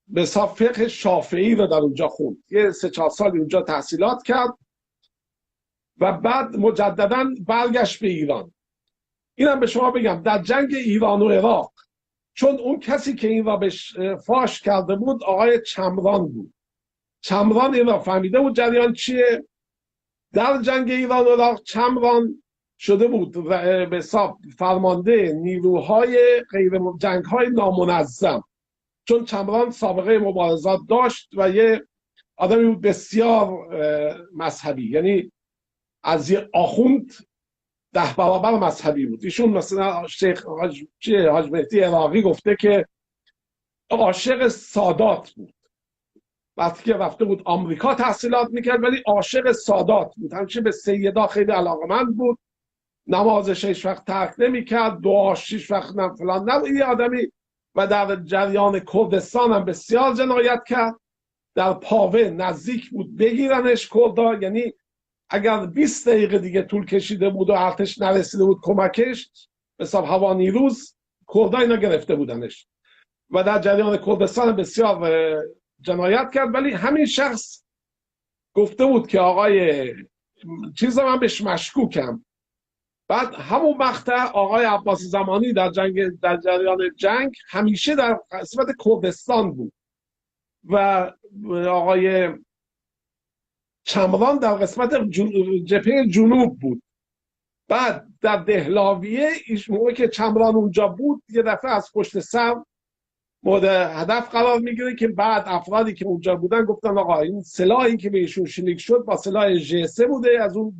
به حساب فقه شافعی رو در اونجا خوند. یه 3-4 سالی اونجا تحصیلات کرد و بعد مجددا برگشت به ایران. اینم به شما بگم در جنگ ایران و عراق، چون اون کسی که این را بهش فاش کرده بود آقای چمران بود. چمران این را فهمیده بود جریان چیه. در جنگ ایران و عراق چمران شده بود به حساب فرمانده نیروهای جنگ‌های نامنظم، چون چمران سابقه مبارزات داشت و یه آدمی بود بسیار مذهبی، یعنی از یه آخوند 10 برابر مذهبی بود. ایشون مثلا شیخ حاج مهدی عراقی گفته که عاشق سادات بود. وقتی که رفته بود آمریکا تحصیلات میکرد ولی عاشق سادات بود، همیشه به سیدا خیلی علاقمند بود، نمازش هیچ وقت ترک نمیکرد، دعاش هیچ وقت نه فلان نه. این آدمی و در جریان کردستان هم بسیار جنایت کرد. در پاوه نزدیک بود بگیرنش کردا، یعنی اگر 20 دقیقه دیگه طول کشیده بود و ارتش نرسیده بود کمکش، حساب هوا نیروز، کردا اینا گرفته بودنش و در جریان کردستان بسیار جنایت کرد. ولی همین شخص گفته بود که آقای چیزا من بهش مشکوکم. بعد همون مقطع آقای عباس زمانی در جریان جنگ همیشه در قسمت کردستان بود و آقای چمران در قسمت جبهه جنوب بود. بعد در دهلاویه ایش موقع که چمران اونجا بود یه دفعه از پشت سر مورد هدف قرار میگیره که بعد افرادی که اونجا بودن گفتن آقا این سلاحی که بهشون شلیک شد با سلاح ژ3 بوده، از اون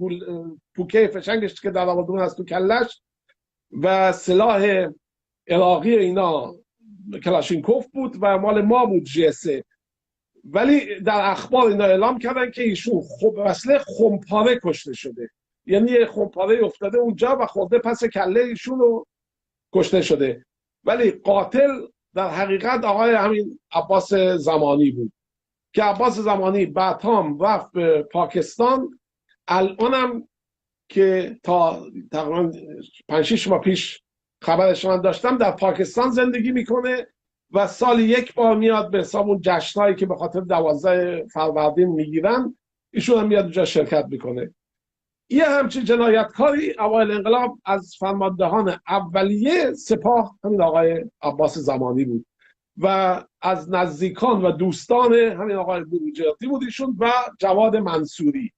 پوکه فشنگش که در آبادون هست تو کلش، و سلاح عراقی اینا کلاشینکوف بود و مال ما بود ژ3. ولی در اخبار اینا اعلام کردن که ایشون وصله خمپاره کشته شده، یعنی خمپاره افتاده اونجا و خورده پس کله ایشون رو کشته شده. ولی قاتل در حقیقت آقای همین عباس زمانی بود که عباس زمانی بعد هم رفت به پاکستان. الانم که تا تقریبا 5-6 ماه پیش خبرش من داشتم در پاکستان زندگی میکنه و سالی یک بار میاد به حساب اون جشنایی که به خاطر 12 فروردین میگیرن، ایشون هم میاد اونجا شرکت میکنه. یه همچین جنایتکاری اوایل انقلاب از فرماندهان اولیه سپاه همین آقای عباس زمانی بود و از نزدیکان و دوستان همین آقای بروجردی بود ایشون و جواد منصوری.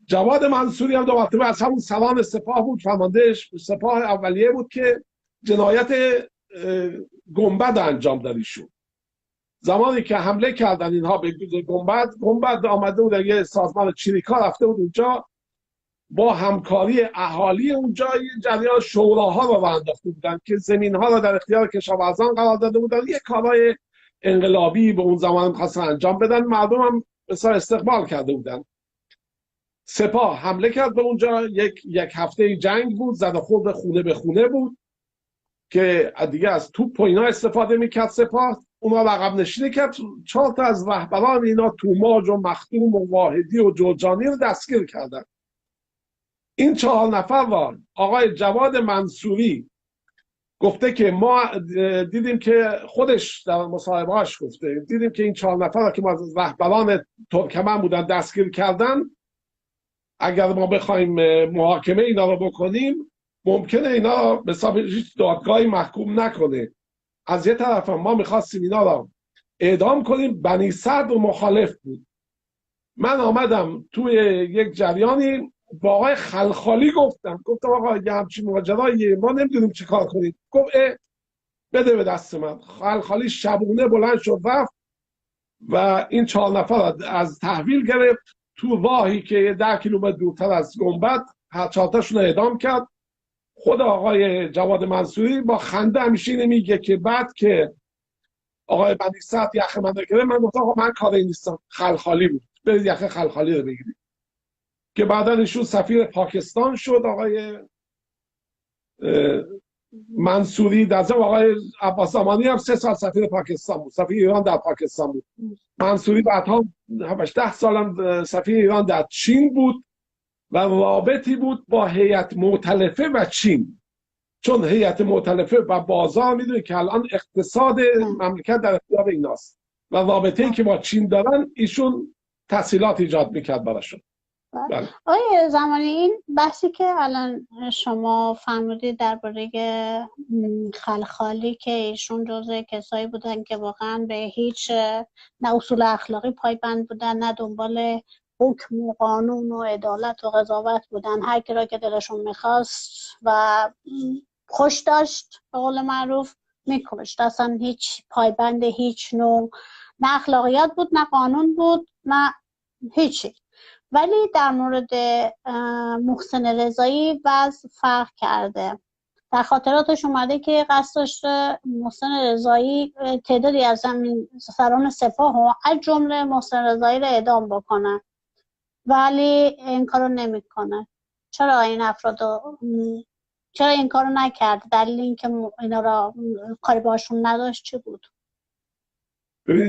جواد منصوری هم دو مرتبه از همون سران سپاه بود، فرمانده سپاه اولیه بود که جنایت گنبد انجام داد ایشون. زمانی که حمله کردن اینها به گنبد آمده بود یه سازمان چریکا رفته بود اونجا با همکاری اهالی اونجا یه جریان شوراها رو انداخته بودن که زمین‌ها رو در اختیار کشاورزان قرار داده بودن، یه کارهای انقلابی به اون زمان خواستن انجام بدن، مردم هم بسیار استقبال کرده بودن. سپاه حمله کرد به اونجا، یک هفته جنگ بود، زد و خورد خونه به خونه بود که دیگه از توپ و اینا استفاده میکرد سپاه. اونا عقب نشینی کرد، 4 تا از رهبران اینا توماج و مختوم و واحدی و جرجانی رو دستگیر کردن. این 4 نفر را آقای جواد منصوری گفته که ما دیدیم که خودش در مصاحبه‌اش گفته دیدیم که این 4 نفر را که ما از رهبران ترکمن بودن دستگیر کردن، اگر ما بخوایم محاکمه اینا رو بکنیم ممکنه اینا به حساب هیچ دادگاهی محکوم نکنه. از یه طرف ما میخواستیم اینا رو اعدام کنیم. بنی صدر مخالف بود. من آمدم توی یک جریانی با آقای خلخالی گفتم آقا یه همچین ماجرایی ما نمیدونیم چی کار کنیم. گفت بده به دست من. خلخالی شبونه بلند شد رفت و این 4 نفر از تحویل گرفت تو راهی که 10 کیلومتر دورتر از گنبد، هر 4 تاشون رو اعدام کرد. خود آقای جواد منصوری با خنده همیشه اینو میگه که بعد که آقای بنی صدر یخ من رو گرفت، من گفتم آقا من کاری نیستم، خلخالی بود، برید یخ خلخالی رو بگیرید. که بعدا ایشون سفیر پاکستان شد. آقای منصوری در ضمن آقای عباس زمانی هم 3 سال سفیر پاکستان بود، سفیر ایران در پاکستان بود. منصوری بعدها 10 سال هم سفیر ایران در چین بود و رابطی بود با هیئت مؤتلفه و چین، چون هیئت مؤتلفه و بازار میدونید که الان اقتصاد مملکت در اختیار ایناست و رابطه‌ای که با چین دارن ایشون تسهیلات ایجاد میکرد براشون. بله. آقای زمانی، این بحثی که الان شما فرمودید درباره خلخالی که ایشون جزء کسایی بودن که واقعا به هیچ نه اصول اخلاقی پایبند بودن، نه دنبال حکم و قانون و عدالت و قضاوت بودن، هر کی را که دلشون میخواست و خوش داشت به قول معروف میکشت، اصلا هیچ پایبند هیچ نوع نه اخلاقیات بود، نه قانون بود، نه هیچی. ولی در مورد محسن رضایی وضع فرق کرده. در خاطراتش اومده که قصد داشته محسن رضایی تعدادی از همین سران سپاه و از جمله محسن رضایی رو اعدام بکنه، ولی این کارو نمیکنه. چرا این چرا این کارو نکرد؟ دلیل اینکه اینا را کاری باشون نداشت چی بود؟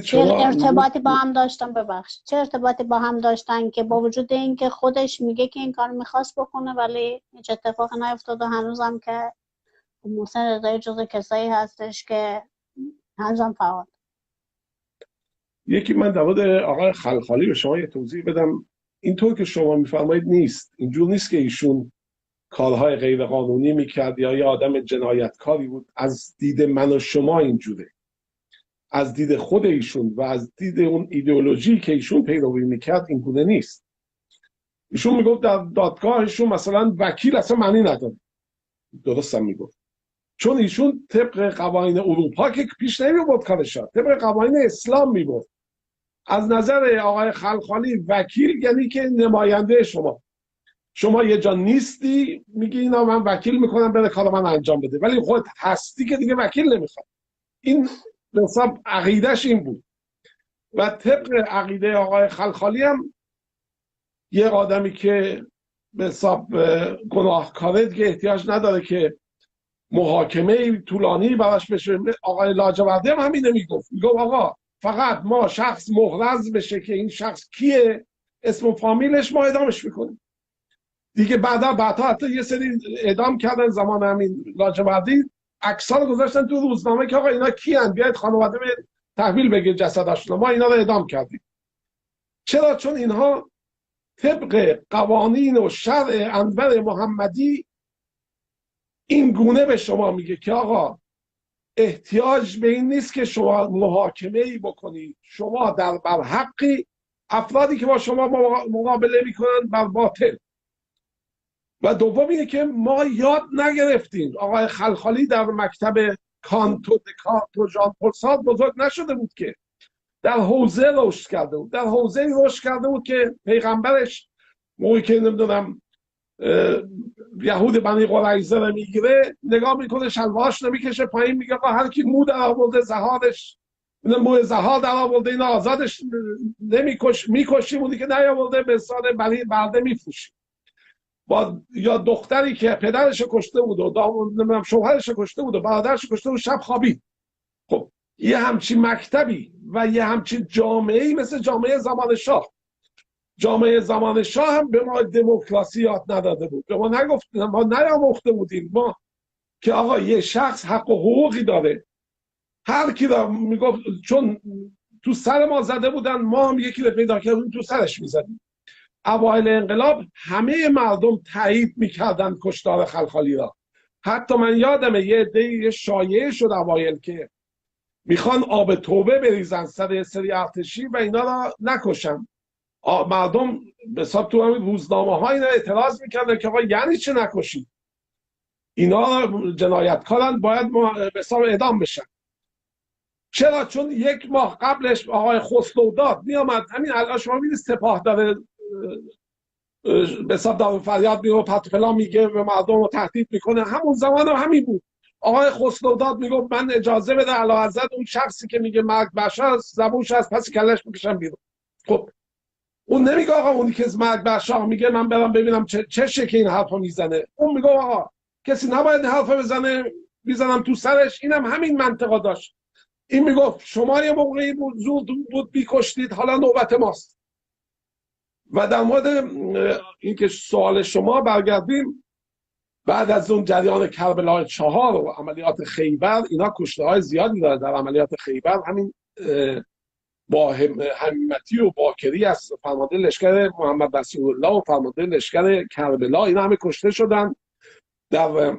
چه ارتباطی با هم داشتن؟ ببخشید، چه ارتباطی با هم داشتن که با وجود اینکه خودش میگه که این کار میخواست بکنه ولی هیچ اتفاقی نیفتاد و هنوزم که محسن رضایی جزو کسایی هستش که هنوزم فعال. یکی من در مورد آقای خلخالی به شما یه توضیح بدم. اینطور که شما میفرمایید نیست، اینجور نیست که ایشون کارهای غیر قانونی میکرد یا یه آدم جنایتکاری بود. از دید من و شما اینجوره، از دید خود ایشون و از دید اون ایدئولوژی که ایشون پیروی میکرد این گونه نیست. ایشون میگفت در دادگاهشون مثلا وکیل اصلا معنی نداره، درست هم میگفت، چون ایشون طبق قوانین اروپا که پیش نمیبرد کارش، طبق قوانین اسلام میبرد. از نظر آقای خلخالی وکیل یعنی که نماینده شما یه جا نیستی میگی اینا من وکیل میکنم بره کار من انجام بده، ولی خود هستی که دیگه وکیل نمیخواد. این به حساب عقیدهش این بود و طبق عقیده آقای خلخالی هم یه آدمی که به حساب گناهکاره دیگه احتیاج نداره که محاکمه طولانی براش بشه. آقای لاجوردی هم همینه میگفت آقا فقط ما شخص محرز بشه که این شخص کیه، اسم و فامیلش، ما اعدامش میکنیم. دیگه بعدها حتی یه سری اعدام کردن زمان همین لاجوردی، عکس‌ها رو گذاشتن تو روزنامه که آقا اینا کیان، بیاید خانواده به تحویل بگیر جسداشون، ما اینا رو اعدام کردیم. چرا؟ چون اینها طبق قوانین و شرع انور محمدی این گونه به شما میگه که آقا احتیاج به این نیست که شما محاکمه‌ای بکنید، شما بر حقی، افرادی که با شما مقابله میکنن بر باطل. و دوم اینه که ما یاد نگرفتیم. آقای خلخالی در مکتب کانتو دکارت و ژان پل سارتر بزرگ نشده بود که در حوزه رشد کرده بود، در حوزه رشد کرده بود که پیغمبرش موقعی که نمیدونم یهود بنی قریظه رو میگیره، نگاه میکنه شلوارش نمیکشه پایین، میگه آقا هر کی مو در آورده زهادش، موی زهاد در آورده اینا آزادش میکشیم، اونی که نیاورده به سان برده میفروشیم. یا دختری که پدرش کشته بود و شوهرش کشته بود و برادرش کشته بود، شب خوابید. خب یه همچین مکتبی و یه همچین جامعه‌ای مثل جامعه زمان شاه، جامعه زمان شاه هم به ما دموکراسی یاد نداده بود، به ما نگفتیم، ما نیاموخته بودیم ما که آقا یه شخص حق و حقوقی داره. هر کی را میگفت، چون تو سر ما زده بودن، ما هم یکی رو پیدا کردیم تو سرش میزدیم. اوایل انقلاب همه مردم تایید میکردن کشتار خلخالی را. حتی من یادمه یه عده شایعه شد اوایل که میخوان آب توبه بریزن سر سری ارتشی و اینا را نکشن. مردم به حساب تو همین روزنامه ها اینا اعتراض میکردن که آقا یعنی چه نکشید؟ اینا جنایتکارن، باید به حساب اعدام بشن. چرا؟ چون یک ماه قبلش آقای خسروداد میامد، همین الان شما میدید سپاه داره به حساب داره فریاد میگه پت فلان میگه به مردم رو تهدید میکنه، همون زمان هم همین بود. آقای خسروداد میگه من اجازه بده اعلیحضرت اون شخصی که میگه مرگ بشر زبونش از پس کلش میکشم بیرون. خب اون نمیگه آقا اونی که مرگ بشر میگه من برم ببینم چه شکلی این حرفو میزنه. اون میگه آقا کسی نباید این حرفو بزنه، میزنم تو سرش. اینم همین منطقه داشت. این میگفت شما یه موقعی بود زود بود بیکشتید، حالا نوبت ماست. و در مورد اینکه سوال شما برگردیم، بعد از اون جریان کربلای 4 و عملیات خیبر، اینا کشته های زیادی داره در عملیات خیبر. همین با همتی و باکری از فرمانده لشکر محمد رسول الله و فرمانده لشکر کربلا، اینا همه کشته شدن در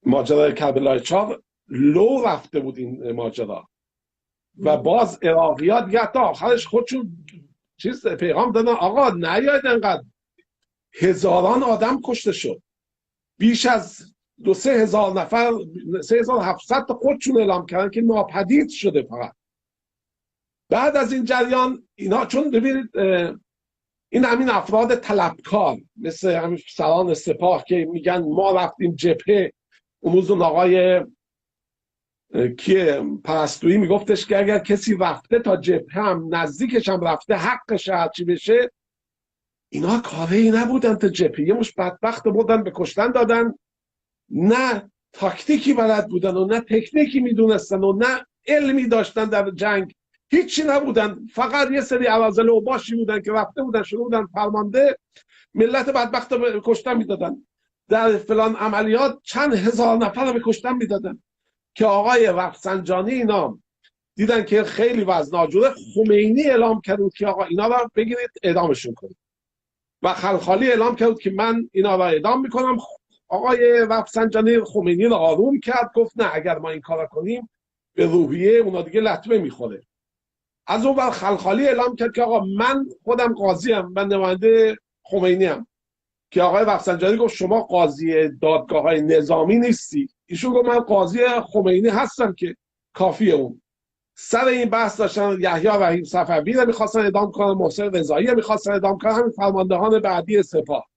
ماجرای کربلای 4. لو رفته بود این ماجرا و باز عراقی‌ها دیگه تا آخرش خودشون پیغام دادن آقا نیاید انقدر. هزاران آدم کشته شد، بیش از 2-3 هزار نفر، 3700 تا خودشون اعلام کردن که ناپدید شده. فقط بعد از این جریان اینا، چون ببینید این همین افراد طلبکار مثل همین سران سپاه که میگن ما رفتیم جبهه. اون روز آقای که پرستویی میگفتش که اگر کسی رفته تا جبهه هم نزدیکش هم رفته حقش هرچی بشه. اینا کاری نبودن تا جبهه، یه مش بدبخت بودن به کشتن دادن، نه تاکتیکی بلد بودن و نه تکنیکی میدونستن و نه علمی داشتن در جنگ، هیچی نبودن. فقط یه سری اراذل و باشی بودن که رفته بودن شروع بودن فرمانده ملت بدبخت رو به کشتن میدادن. در فلان عملیات چند هزار نفر رو به کشتن میدادن که آقای رفسنجانی اینا دیدن که خیلی وضع ناجوره. خمینی اعلام کرد که آقا اینا رو بگیرید اعدامشون کنید و خلخالی اعلام کرد که من اینا رو اعدام میکنم. آقای رفسنجانی خمینی رو آروم کرد، گفت نه اگر ما این کارا کنیم به روحیه اونا دیگه لطمه میخوره. از اون ور خلخالی اعلام کرد که آقا من خودم قاضی ام، من نماینده خمینی ام. که آقای رفسنجانی گفت شما قاضی دادگاه‌های نظامی نیستی. ایشون گفت من قاضی خمینی هستم که کافیه. اون سر این بحث داشتن یحیی رحیم صفوی رو می‌خواستن اعدام کنن، محسن رضایی رو می‌خواستن اعدام کنن، همین فرماندهان بعدی سپاه.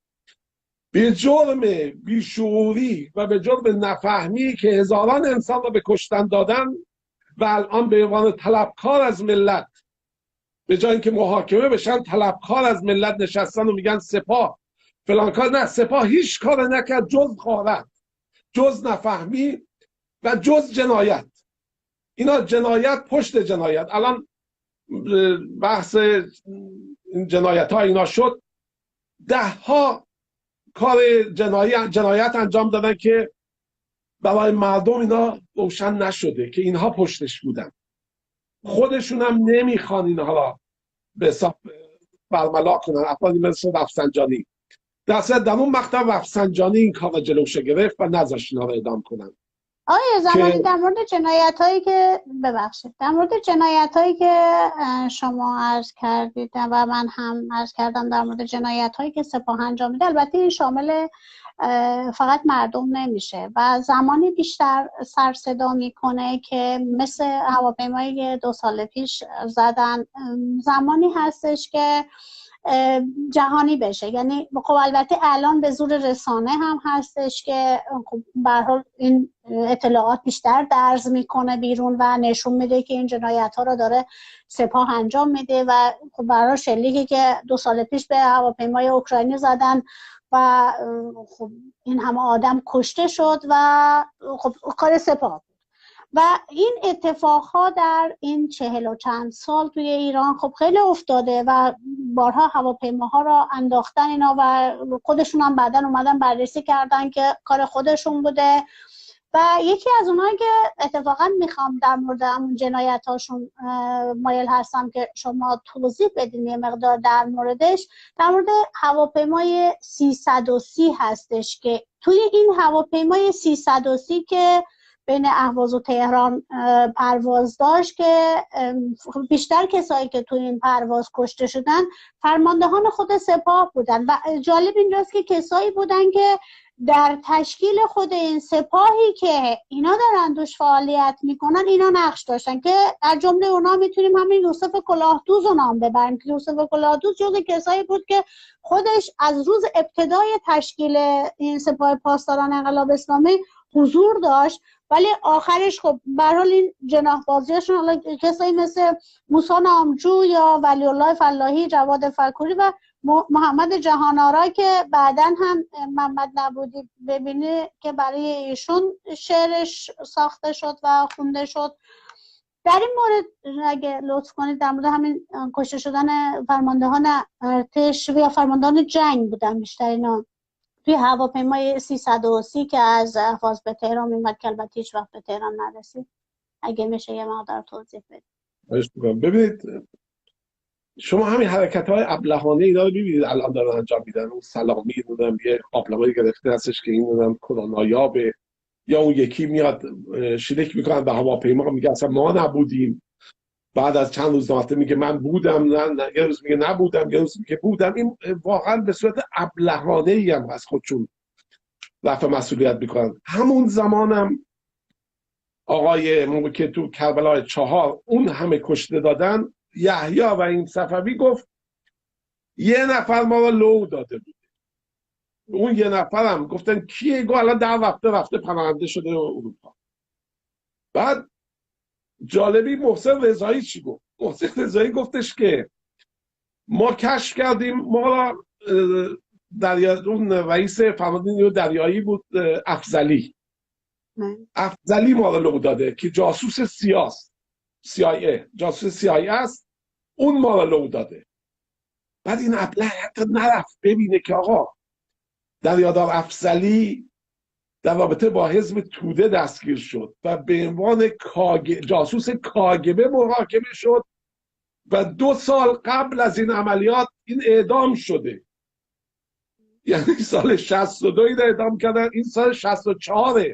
به جرم بیشعوری و به جرم نفهمی که هزاران انسان رو به کشتن دادن و الان به عنوان طلبکار از ملت، به جای اینکه محاکمه بشن طلبکار از ملت نشستن و میگن سپاه فلان کار. نه، سپاه هیچ کار نکرد جز غارت، جز نفهمی و جز جنایت. اینا جنایت پشت جنایت. الان بحث این جنایت ها اینا شد. 10 کار جنایت انجام دادن که برای مردم اینا روشن نشده که اینها پشتش بودن. خودشون هم نمیخوان اینها را به حساب برملا کنن. افرادی مثل رفسنجانی، در اون مقطع رفسنجانی این کار جلوش گرفت و نذاشت اینا را اعدام کنن. آقای زمانی، در مورد جنایت هایی که در مورد جنایت هایی که شما عرض کردید و من هم عرض کردم، در مورد جنایت هایی که سپاه انجام میده، البته این شامل فقط مردم نمیشه و زمانی بیشتر سر صدا میکنه که مثل هواپیمایی 2 سال پیش زدن، زمانی هستش که جهانی بشه. یعنی خب البته الان به زور رسانه هم هستش که خب به هر حال این اطلاعات بیشتر درز میکنه بیرون و نشون میده که این جنایت ها رو داره سپاه انجام میده و خب برای شلیکی که 2 سال پیش به هواپیمای اوکراینی زدن و خب این همه آدم کشته شد و خب کار سپاه. و این اتفاقها در این 40 و چند سال توی ایران خب خیلی افتاده و بارها هواپیماها را انداختن اینا و خودشون هم بعدن اومدن بررسی کردن که کار خودشون بوده. و یکی از اونایی که اتفاقا میخوام در مورد همون جنایت هاشون مایل هستم که شما توضیح بدین یه مقدار در موردش، در مورد هواپیمای 330 هستش که توی این هواپیمای 330 که بین اهواز و تهران پرواز داشت که بیشتر کسایی که توی این پرواز کشته شدن فرماندهان خود سپاه بودن و جالب اینجاست که کسایی بودن که در تشکیل خود این سپاهی که اینا دارن توش فعالیت میکنن اینا نقش داشتن، که از جمله اونا میتونیم همین یوسف کلاهدوز رو نام ببریم که یوسف کلاهدوز جزو کسایی بود که خودش از روز ابتدای تشکیل این سپاه پاسداران انقلاب اسلامی حضور داشت، ولی آخرش خب به هر حال این جناح بازیاشون حالا کسایی مثل موسی نامجو یا ولی الله فلاحی، جواد فکوری و محمد جهان‌آرا که بعداً هم محمد نبودی ببینه که برای ایشون شعرش ساخته شد و خونده شد. در این مورد اگه لطف کنید در مورد همین کشته شدن فرماندهان ارتش یا فرماندهان جنگ بودن بیشتر اینا توی هواپیمای 330 که از اهواز به تهران میمد که البته هیچ وقت به تهران نرسید، اگه میشه یه مقدار توضیح بدید. ببینید شما همین حرکت‌های ابلهانه اینا رو ببینید الان دارن انجام میدن. اون سلامی رو یه قابلمه‌ای گرفته هستش که این کرونا یابه، یا اون یکی میاد شلیک میکنن به هواپیما میگه اصلا ما نبودیم، بعد از چند روز وقت میگه من بودم، نه یه روز میگه نبودم، یه روز میگه بودم. این واقعا به صورت ابلهانه‌ای هم از خودشون رفع مسئولیت میکنن. همون زمانم آقای موقع که تو کربلای 4 اون همه کشته دادن، یحیی و این صفوی گفت یه نفر ما رو لو داده بود. اون یه نفرم گفتن کیه؟ گفت الان 10 رفته پناهنده شده اروپا. بعد جالبی محسن رضایی چی گفت؟ محسن رضایی گفتش که ما کشف کردیم، ما را اون رئیس فرمانده نیروی دریایی بود افضلی ما رو لو داده که جاسوس جاسوس CIA است، اون ما رو لو داده. بعد این ابله حتی نرفت ببینه که آقا دریادار افضلی در رابطه با حزب توده دستگیر شد و به عنوان جاسوس KGB محاکمه شد و 2 سال قبل از این عملیات این اعدام شده. یعنی سال 62 این اعدام کردن، این سال 64.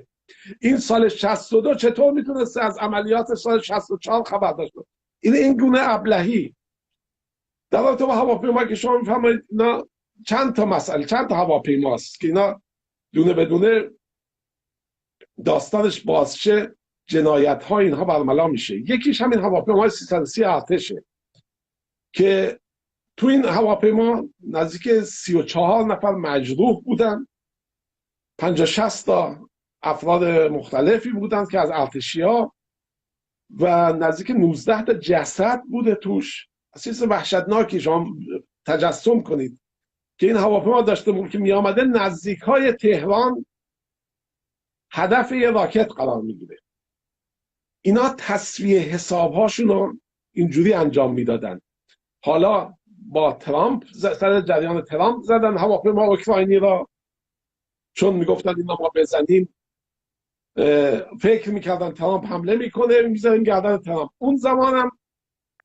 این سال 62 چطور میتونست از عملیات سال 64 خبر داشته؟ این گونه ابلهی در رابطه با هواپیما که شما میفهمید اینا چند تا مسئله، چند تا هواپیماست که اینا دونه بدونه داستانش بازشه، جنایت ها اینها برملا میشه. یکیش همین هواپیمای 330 ارتشه که تو این هواپیما نزدیک 34 نفر مجروح بودن، 50-60 تا افراد مختلفی بودن که از ارتشی‌ها و نزدیک 19 تا جسد بوده توش. چیز وحشتناکی شما تجسم کنید که این هواپیما داشته بود که می آمده نزدیک های تهران هدف یه راکت قرار میگیره. اینا تسویه حسابهاشون رو اینجوری انجام میدادن. حالا با ترامپ سر جریان ترامپ زدن هواپیما اوکراینی را، چون میگفتن اینا ما بزنیم فکر میکردن ترامپ حمله میکنه، میذاریم گردن ترامپ. اون زمان هم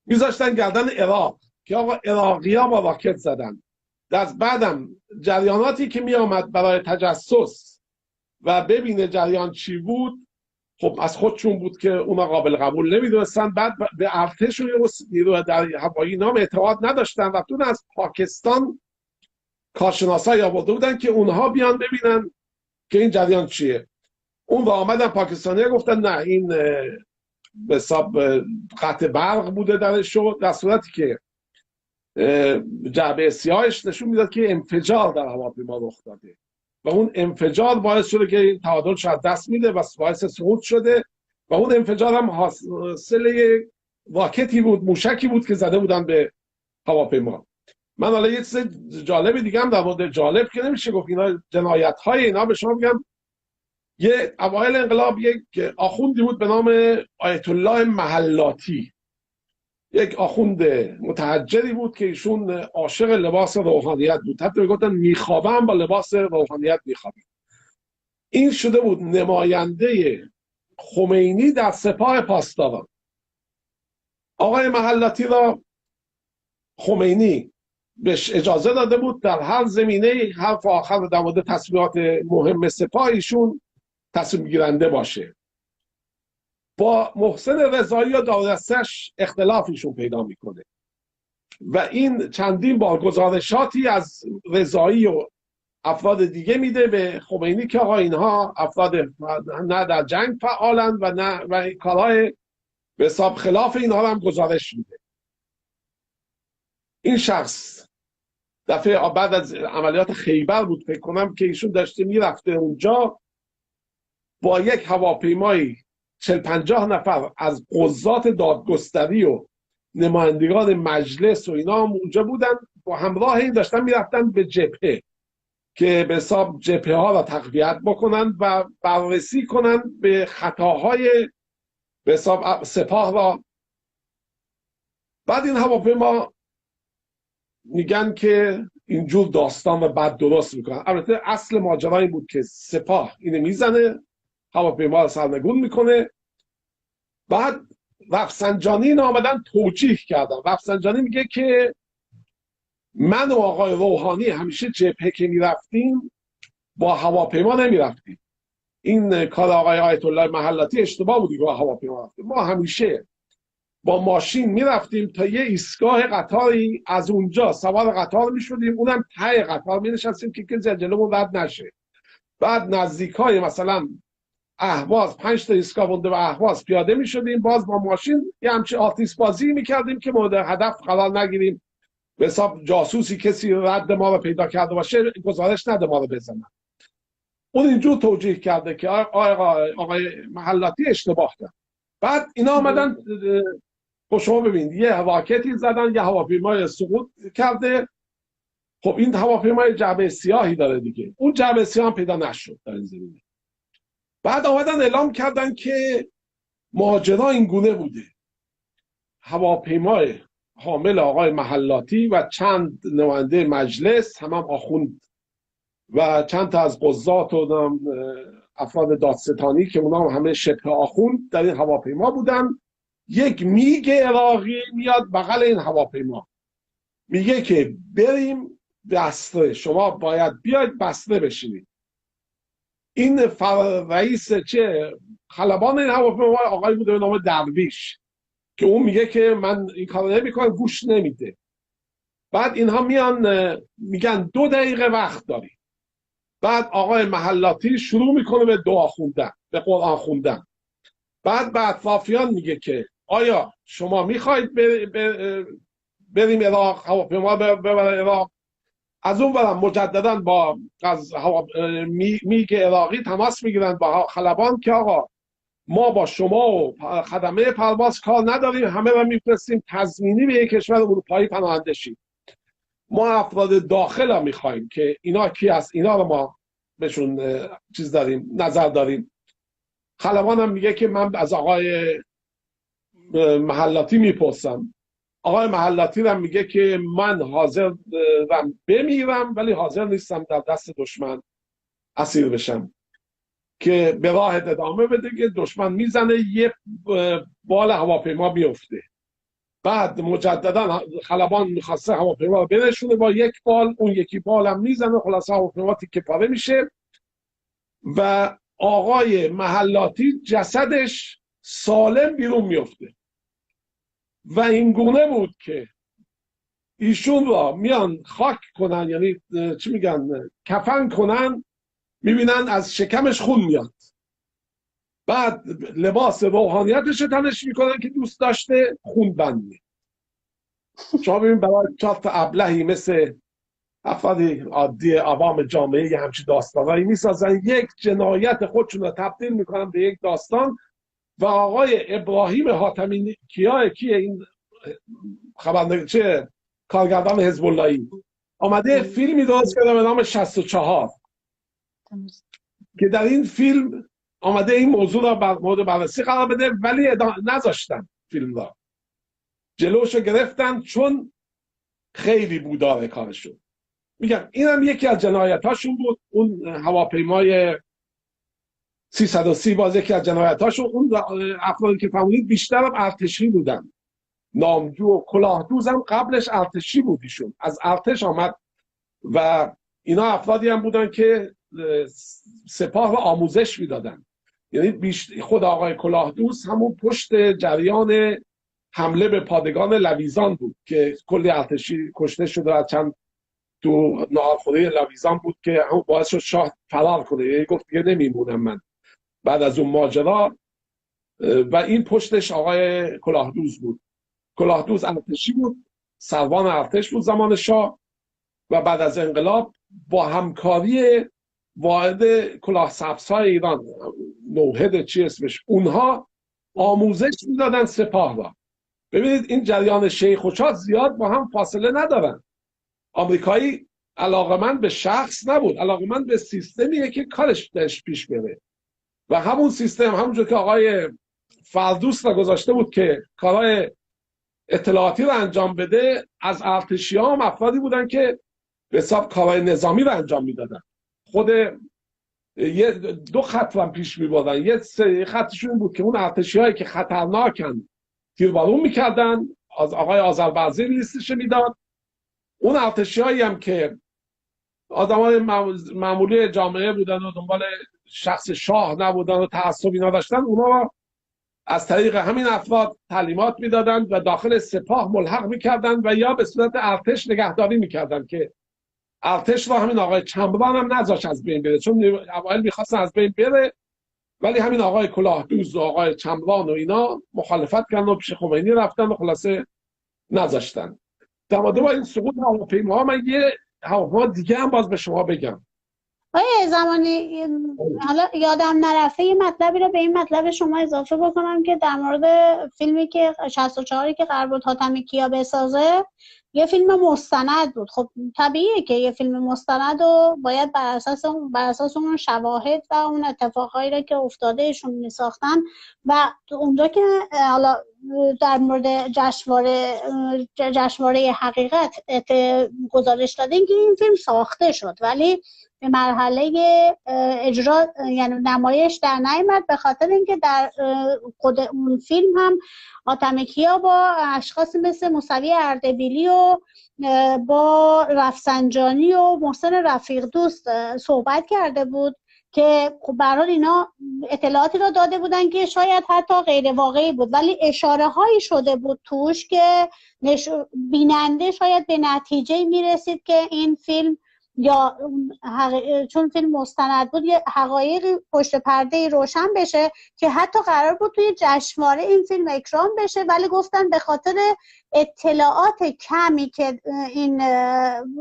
میذاشتن گردن عراق که آقا عراقی ها با راکت زدن. از بعدم جریاناتی که میامد برای تجسس و ببینه جریان چی بود، خب از خودشون بود که اونا قابل قبول نمیدونستن. بعد به ارتش و نیروی در هوایی نام اعتقاد نداشتن و تون از پاکستان کارشناسایی آورده بودن که اونها بیان ببینن که این جریان چیه. اون و آمدن پاکستانی گفتن نه این به حساب قطع برق بوده درش شد، در صورتی که جعبه سیاهش نشون میداد که انفجار در هواپیما رخ داده و اون انفجار باعث شده که این تعادلش از دست میده و باعث سقوط شده و اون انفجار هم حاصل راکتی بود، موشکی بود که زده بودن به هواپیما. من حالا یه چیز جالب دیگه هم در مورد، جالب که نمیشه گفت اینا جنایت های اینا، به شما میگم یه اوایل انقلاب یک آخوندی بود به نام آیت الله محلاتی، یک آخوند متحجری بود که ایشون عاشق لباس روحانیت بود، حتی میگفتن میخوابم با لباس روحانیت میخوابم. این شده بود نماینده خمینی در سپاه پاسداران. آقای محلاتی را خمینی بهش اجازه داده بود در هر زمینه حرف آخر در مورد تصمیمات مهم سپاه ایشون تصمیم گیرنده باشه. با محسن رضایی و دارستش اختلافیشون پیدا میکنه و این چندین بار گزارشاتی از رضایی و افراد دیگه میده به خمینی که آقا اینها افراد نه در جنگ فعالند و نه و کارهای به حساب خلاف اینها هم گزارش میده. این شخص دفعه بعد از عملیات خیبر بود فکر کنم که ایشون داشته میرفته اونجا با یک هواپیمایی 40-50 نفر از قضات دادگستری و نمایندگان مجلس و اینا هم اونجا بودن، با همراه این داشتن میرفتن به جبهه که به حساب جبهه ها را تقویت بکنن و بررسی کنن به خطاهای به حساب سپاه را. بعد این هواپیما میگن که اینجور داستان و بعد درست میکنن. البته اصل ماجرا این بود که سپاه اینو میزنه، هواپیما رو سرنگون میکنه. بعد رفسنجانی آمدن توجیه کردن. رفسنجانی میگه که من و آقای روحانی همیشه جبهه که میرفتیم با هواپیما نمیرفتیم، این کار آقای آیت الله محلاتی اشتباه بودی که با هواپیما رفتیم. ما همیشه با ماشین میرفتیم تا یه ایستگاه قطاری، از اونجا سوار قطار میشدیم، اونم ته قطار مینشستیم که جلومون رد نشه. بعد نزدیکای مثلا اهواز 5 تا ایستگاه مونده به اهواز پیاده میشدیم، باز با ماشین یه همچین آتیش بازی میکردیم که مورد هدف قرار نگیریم، به حساب جاسوسی کسی رد ما رو پیدا کرده باشه گزارش نده ما رو بزنن. اون اینجور توجیه کرده که آقای محلاتی اشتباه کرد. بعد اینا آمدن شما ببینید یه راکتی زدن، یه هواپیمای سقوط کرده. خب این هواپیمای جعبه سیاهی داره دیگه، اون جعبه سیاه هم پیدا نشد در این زمینه. بعد آمدن اعلام کردن که ماجرا این گونه بوده، هواپیمای حامل آقای محلاتی و چند نماینده مجلس هم آخوند و چند تا از قضات و افراد دادستانی که اونا هم همه شبه آخوند در این هواپیما بودن. یک میگ عراقی میاد بغل این هواپیما میگه که بریم بصره، شما باید بیاید بصره بشینید. این رئیس چه خلبان این هواپیما آقای بوده به نام درویش که اون میگه که من این کارو نمیکنم، گوش نمیده. بعد اینها میان میگن 2 دقیقه وقت داری. بعد آقای محلاتی شروع میکنه به دعا خوندن، به قرآن خوندن. بعد به اطرافیان میگه که آیا شما میخواید بریم عراق، هواپیما ببره عراق؟ از اون برم مجددا با میگ عراقی تماس میگیرن با خلبان که آقا ما با شما و خدمه پرواز کار نداریم، همه رو میفرستیم تضمینی به یک کشور اروپایی پناهنده شید. ما افراد داخل هم میخوایم که اینا کی هست، اینا رو ما بهشون چیز داریم، نظر داریم. خلبان هم میگه که من از آقای محلاتی میپرسم آقای محلاتی هم میگه که من حاضرم بمیرم ولی حاضر نیستم در دست دشمن اسیر بشم، که به راه ادامه بده که دشمن میزنه یه بال هواپیما بیفته، بعد مجددا خلبان میخواسته هواپیما رو بنشونه با یک بال، اون یکی بال هم میزنه، خلاصه هواپیما تیکه پاره میشه و آقای محلاتی جسدش سالم بیرون میفته. و این گونه بود که ایشون را میان خاک کنن، یعنی چی میگن، کفن کنن، میبینن از شکمش خون میاد، بعد لباس روحانیتش تنش میکنن که دوست داشته، خون بندی. شما ببین برای چهار تا ابلهی مثل افرادی عادی عوام جامعه یه همچین داستانایی میسازن، یک جنایت خودشون رو تبدیل میکنن به یک داستان. و آقای ابراهیم حاتمی کیه این خبرنگار، چه کارگردان حزب اللهی، آمده فیلمی درست کرده به نام 64 که در این فیلم آمده این موضوع را مورد بررسی قرار بده، ولی نذاشتن فیلم را، جلوشو گرفتن چون خیلی بوداره کارشون. میگم اینم یکی از جنایتاشون بود. اون هواپیمای 330 باز یکی از جنایتاشون. اون افرادی که فهمونید بیشتر ارتشی بودن، نامجو و کلاهدوز هم قبلش ارتشی بود، ایشون از ارتش آمد و اینا افرادی هم بودن که سپاه رو آموزش میدادن. یعنی خود آقای کلاهدوز همون پشت جریان حمله به پادگان لویزان بود که کلی ارتشی کشته شده و چند تو ناهارخوری لویزان بود که همون باعث شد شاه فرار کنه، یعنی گفت دیگه نمیمونم من بعد از اون ماجرا. و این پشتش آقای کلاهدوز بود. کلاهدوز ارتشی بود، سروان ارتش بود زمان شاه و بعد از انقلاب با همکاری واحد کلاهسبزهای ایران، نوهد چی اسمش، اونها آموزش میدادن سپاه را. ببینید این جریان شیخ و شاه زیاد با هم فاصله ندارن. آمریکایی علاقمند به شخص نبود، علاقمند به سیستمیه که کارش درش پیش بره و همون سیستم همونجور که آقای فردوس را گذاشته بود که کارهای اطلاعاتی رو انجام بده، از ارتشی ها هم افرادی بودن که به حساب کارهای نظامی رو انجام میدادن. خود دو خط رو پیش میبردن. یه سری خطشون بود که اون ارتشی هایی که خطرناکن تیربارون میکردن، از آقای آذربرزی لیستش میداد. اون ارتشی هایی هم که آدمای معمولی جامعه بودن و دنبال شخص شاه نبودن و تعصبی نداشتن، اونا از طریق همین افراد تعلیمات میدادن و داخل سپاه ملحق میکردن و یا به صورت ارتش نگهداری میکردن که ارتش را همین آقای چمبران هم نذاشت از بین بره، چون اوایل میخواستن از بین بره ولی همین آقای کلاهدوز و آقای چمبران و اینا مخالفت کردن و پیش خمینی رفتن و خلاصه نذاشتن. در مورد با این سقوط هواپیماها من یه هواپیما دیگه هم باز به شما بگم. زمانی حالا یادم نرفته یه مطلبی رو به این مطلب شما اضافه بکنم که در مورد فیلمی که 64 که قرار بود حاتمی کیا بسازه، یه فیلم مستند بود. خب طبیعیه که یه فیلم مستند رو باید بر اساس اون شواهد و اون اتفاقایی رو که افتادهشون میساختن و اونجا که حالا در مورد جشنواره حقیقت گزارش دادین که این فیلم ساخته شد ولی به مرحله اجرا یعنی نمایش در نیامد، به خاطر اینکه در خود اون فیلم هم حاتمی کیا با اشخاصی مثل موسوی اردبیلی و با رفسنجانی و محسن رفیق دوست صحبت کرده بود که خب به هر حال اینا اطلاعاتی را داده بودن که شاید حتی غیر واقعی بود ولی اشاره هایی شده بود توش که بیننده شاید به نتیجه میرسید که این فیلم یا چون فیلم مستند بود یه حقایق پشت پرده روشن بشه که حتی قرار بود توی جشنواره این فیلم اکرام بشه ولی گفتن به خاطر اطلاعات کمی که این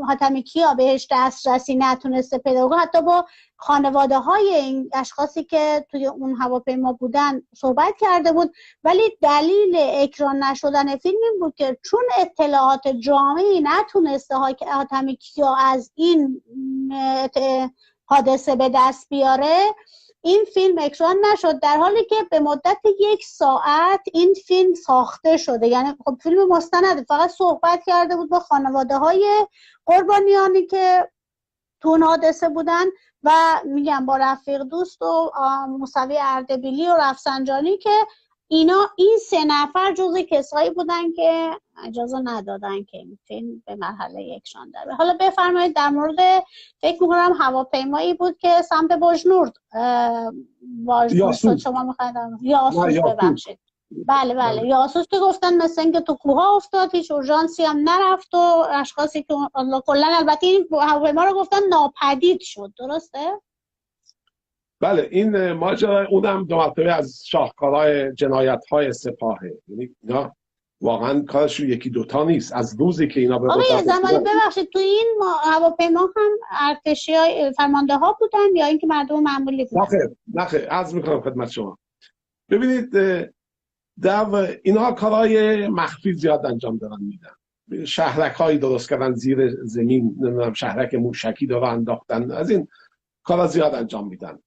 حاتمی کیا بهش دسترسی نتونسته پیدا کنه، حتی با خانواده های این اشخاصی که توی اون هواپیما بودن صحبت کرده بود، ولی دلیل اکران نشدن فیلم این بود که چون اطلاعات جامعی نتونسته حاتمی کیا از این حادثه به دست بیاره این فیلم اکران نشد، در حالی که به مدت 1 ساعت این فیلم ساخته شده. یعنی خب فیلم مستند فقط صحبت کرده بود با خانواده های قربانیانی که تو اون حادثه بودن و میگم با رفیق دوست و موسوی اردبیلی و رفسنجانی که این 3 نفر جزو کسایی بودن که اجازه ندادن که این فیلم به مرحله اکران در. حالا بفرمایید در مورد فکر میکنم هواپیمایی بود که سمت بجنورد یاسوس. شما میخواید یاسوس ببخشید. بله یاسوس که گفتن مثل اینکه تو کوه افتاد، هیچ اورژانسی هم نرفت و اشخاصی که کلا البته این هواپیما رو گفتن ناپدید شد، درسته؟ بله، این ماجرا اونم 2 مرتبه از شاهکارهای جنایت‌های سپاهه. یعنی اینا واقعا کارشون 1-2 تا نیست. از روزی که اینا به آقا یه زمانی ببخشید تو این هواپیما هم ارتشی های فرمانده ها بودن یا اینکه مردم معمولی بودن؟ نخیر عرض میکنم خدمت شما. ببینید در اینها کارهای مخفی زیاد انجام دارن میدن. شهرک هایی درست کردن زیر زمین، نمیدونم شهرک موشکی دارن انداختن، از این کارا زیاد انجام میدن.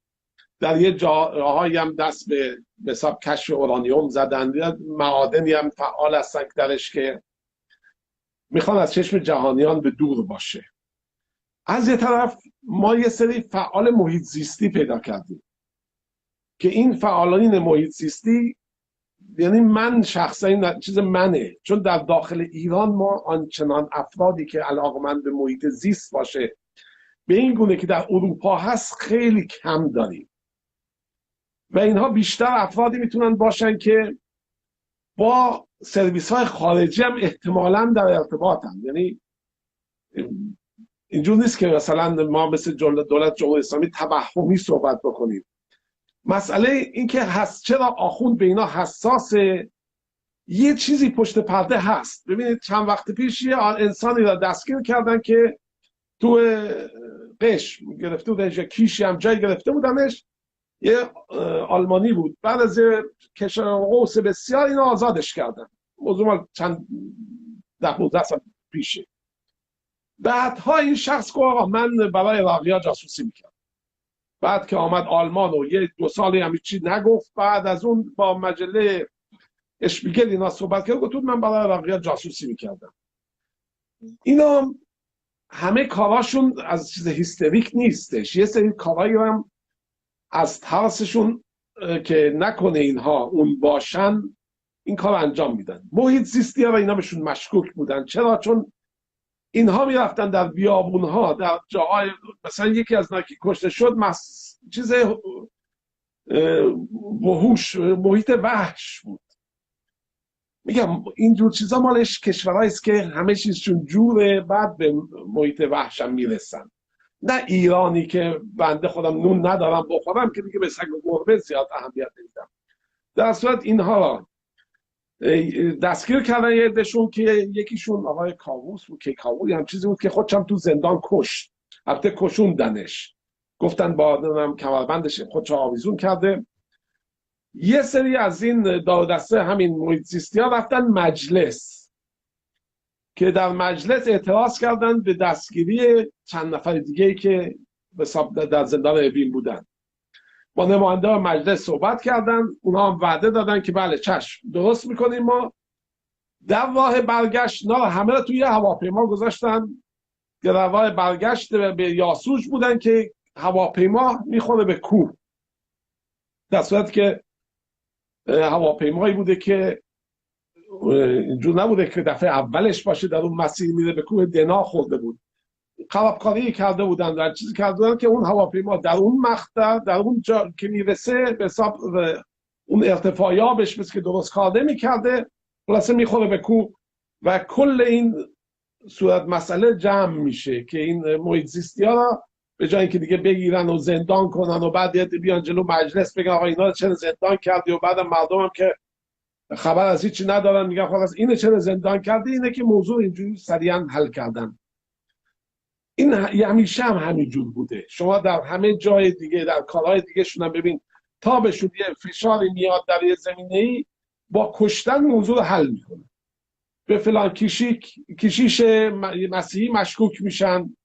در یه جاهایی هم دست به حساب کشف اورانیوم زدن. معادنی هم فعال هستن درش که میخوان از چشم جهانیان به دور باشه. از یه طرف ما یه سری فعال محیط زیستی پیدا کردیم که این فعالان محیط زیستی، یعنی من شخصا این چیز منه، چون در داخل ایران ما آنچنان افرادی که علاقمند به محیط زیست باشه به این گونه که در اروپا هست خیلی کم داریم و اینها بیشتر افرادی میتونن باشن که با سرویس های خارجی هم احتمالاً در ارتباطن. یعنی اینجور نیست که مثلا ما مثل دولت جمهوری اسلامی توهمی صحبت بکنیم. مسئله این که چرا آخوند به اینا حساسه، یه چیزی پشت پرده هست. ببینید چند وقت پیش یه انسانی را دستگیر کردن که تو قشم گرفته بودنش، یا کیشی هم جای گرفته بودنش، یه آلمانی بود. بعد از کشف قوس بسیار اینا آزادش کردن. موضوع ما چند 10-15 سال پیشه. بعدها این شخص گفت آقا من برای عراقی‌ها جاسوسی میکردم. بعد که آمد آلمان و 1-2 سالی هم چی نگفت، بعد از اون با مجله اشپیگل اینا صحبت کرد، گفت من برای عراقی‌ها جاسوسی میکردم. اینا همه کاراشون از چیز هیستریک نیستش. یه سری کارایی هم از ترسشون که نکنه اینها اون باشن این کار انجام میدن. محیط زیستی ها و اینا بهشون مشکوک بودن. چرا؟ چون اینها میرفتن در بیابونها، در جاهای مثلا یکی از اینا که کشته شد چیز وحوش، محیط وحش بود. میگم اینجور چیزا مالش کشورهایی است که همه چیزشون جوره، بعد به محیط وحش هم میرسن. نه ایرانی که بنده خودم نون ندارم بخورم که دیگه به سگ و گربه زیاد اهمیت نمیدم. در صورت اینها دستگیر کردن یه عده‌شون که یکیشون آقای کاووس بود که کاووس هم چیزی بود که خودشم تو زندان کشت. البته کشوندنش، گفتن با نمیدونم کمربندش خودش آویزون کرده. یه سری از این دسته همین محیط زیستی ها رفتن مجلس که در مجلس اعتراض کردن به دستگیری چند نفر دیگه‌ای که در زندان اوین بودن. با نماینده مجلس صحبت کردن، اونها هم وعده دادن که بله چشم درست میکنیم. ما در راه برگشت نه همه را توی یه هواپیما گذاشتن که در راه برگشت به یاسوج بودن که هواپیما میخوره به کوه، در صورت که هواپیمایی بوده که اینجور نبوده که دفعه اولش باشه در اون مسیر میره به کوه دنا خورده بود. خرابکاری کرده بودن، در چیزی کرده بودن که اون هواپیما در اون مقطع، در اون جا که میرسه به حساب اون ارتفاعیابش مثل که درست کار نمی‌کرده، خلاصه میخوره به کوه و کل این صورت مسئله جمع میشه که این محیط زیستی ها را به جای اینکه دیگه بگیرن و زندان کنن و بعد بیان جلو مجلس بگن آقا اینا رو چرا زندان کردی و بعدم مردم هم که خبر از هیچی ندارن میگن خلاص اینو چرا زندان کردی. اینه که موضوع اینجوری سریعا حل کردن. این همیشه هم همینجور بوده. شما در همه جای دیگه در کارهای دیگه شون هم ببین، تا بهشون یه فشاری میاد در یه زمینه‌ای با کشتن موضوع رو حل میکنه. به فلان کشیش مسیحی مشکوک میشن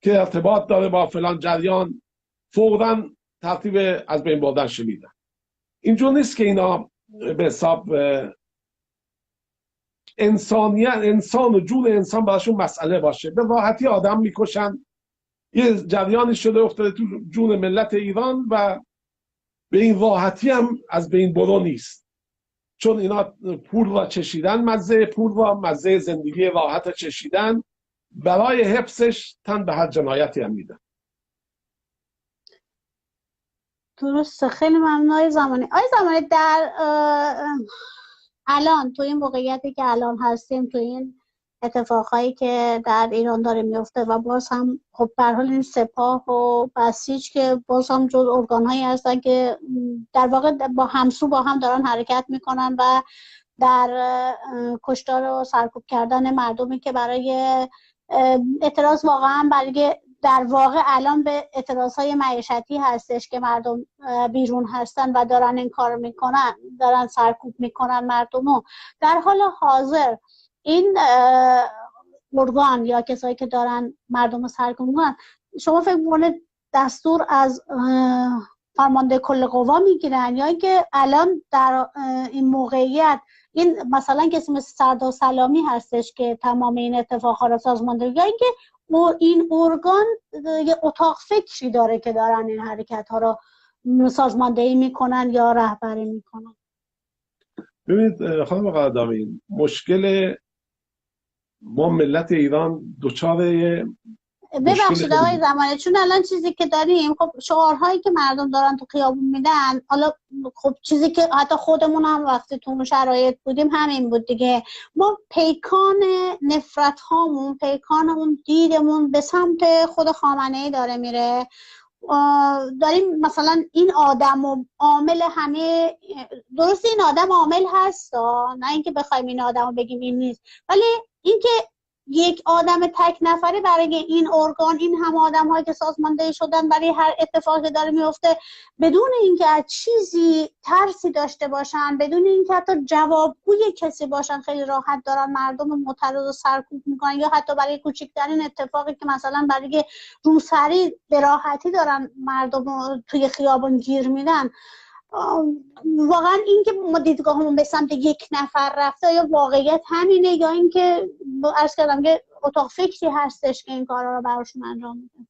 که ارتباط داره با فلان جریان، فوراً ترتیب از بین بردن شنیدن. اینجور نیست که اینا به حساب انسان و جون انسان براشون مسئله باشه. به راحتی آدم میکشن. یه جریانی شده افتاده تو جون ملت ایران و به این راحتی هم از بین برو نیست، چون اینا پول را چشیدن، مزه پول را، مزه زندگی راحت چشیدن، برای حفظش تن به هر جنایتی هم میدن. درسته. خیلی ممنون آقای زمانی. در الان تو این موقعیتی که الان هستیم، تو این اتفاقهایی که در ایران داره میفته و باز هم خب به هر حال این سپاه و بسیج که باز هم جز ارگان‌هایی هستن که در واقع با همسو با هم دارن حرکت میکنن و در کشتار و سرکوب کردن مردمی که برای اعتراض واقعا برای در واقع الان به اعتراضهای معیشتی هستش که مردم بیرون هستن و دارن این کار میکنن، دارن سرکوب میکنن مردمو. در حال حاضر این ارگان یا کسایی که دارن مردم رو سرکوب میکنن، شما فکر میکنید دستور از فرمانده کل قوا میگیرن یا اینکه الان در این موقعیت این مثلا کسی مثل سردار سلامی هستش که تمام این اتفاقها رو سازماندهی، یا اینکه این ارگان یه اتاق فکری داره که دارن این حرکت ها رو سازماندهی میکنن یا رهبری میکنن؟ ببینید خانم قدامی، مشکل ما ملت ایران دچار ببخشید آقای زمانی، چون الان چیزی که داریم خب شعارهایی که مردم دارن تو خیابون میدن، حالا خب چیزی که حتی خودمون هم وقتی تو اون شرایط بودیم همین بود دیگه. ما پیکان نفرت هامون، پیکان اون دیدمون به سمت خود خامنه‌ای داره میره. داریم مثلا این آدم و عامل همه، درسته این آدم عامل هست، نه اینکه بخوایم این آدم رو بگیم این نیست، ولی اینکه یک آدم تک نفره برای این ارگان، این هم آدم هایی که سازماندهی شدن برای هر اتفاقی داره میفته، بدون اینکه از چیزی ترسی داشته باشن، بدون اینکه حتی جوابگوی کسی باشن، خیلی راحت دارن مردم معترض و سرکوب میکنن، یا حتی برای کوچکترین اتفاقی که مثلا برای روسری به راحتی دارن مردم توی خیابان گیر میدن. واقعا این که ما دیدگاهمون به سمت یک نفر رفته، یا واقعیت همینه، یا اینکه عرض کردم که اتاق فکری هستش که این کارا رو براشون انجام میده؟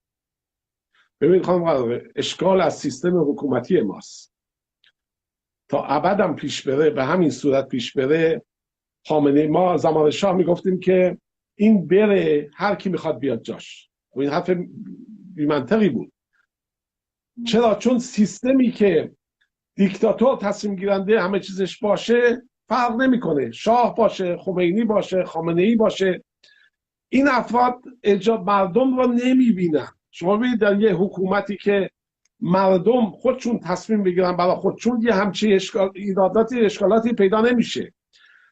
ببینید خانم قدامی، اشکال از سیستم حکومتی ماست. تا ابدم پیش بره، به همین صورت پیش بره. خامنه‌ای، ما زمان شاه میگفتیم که این بره هر کی میخواد بیاد جاش، و این حرف بی‌منطقی بود. چرا؟ چون سیستمی که دیکتاتور تصمیم گیرنده همه چیزش باشه فرق نمیکنه، شاه باشه، خمینی باشه، خامنه‌ای باشه، این افراد مردم رو نمیبینن. شما ببینید در یه حکومتی که مردم خودشون تصمیم بگیرن برای خودشون، یه همچین اشکالاتی پیدا نمیشه.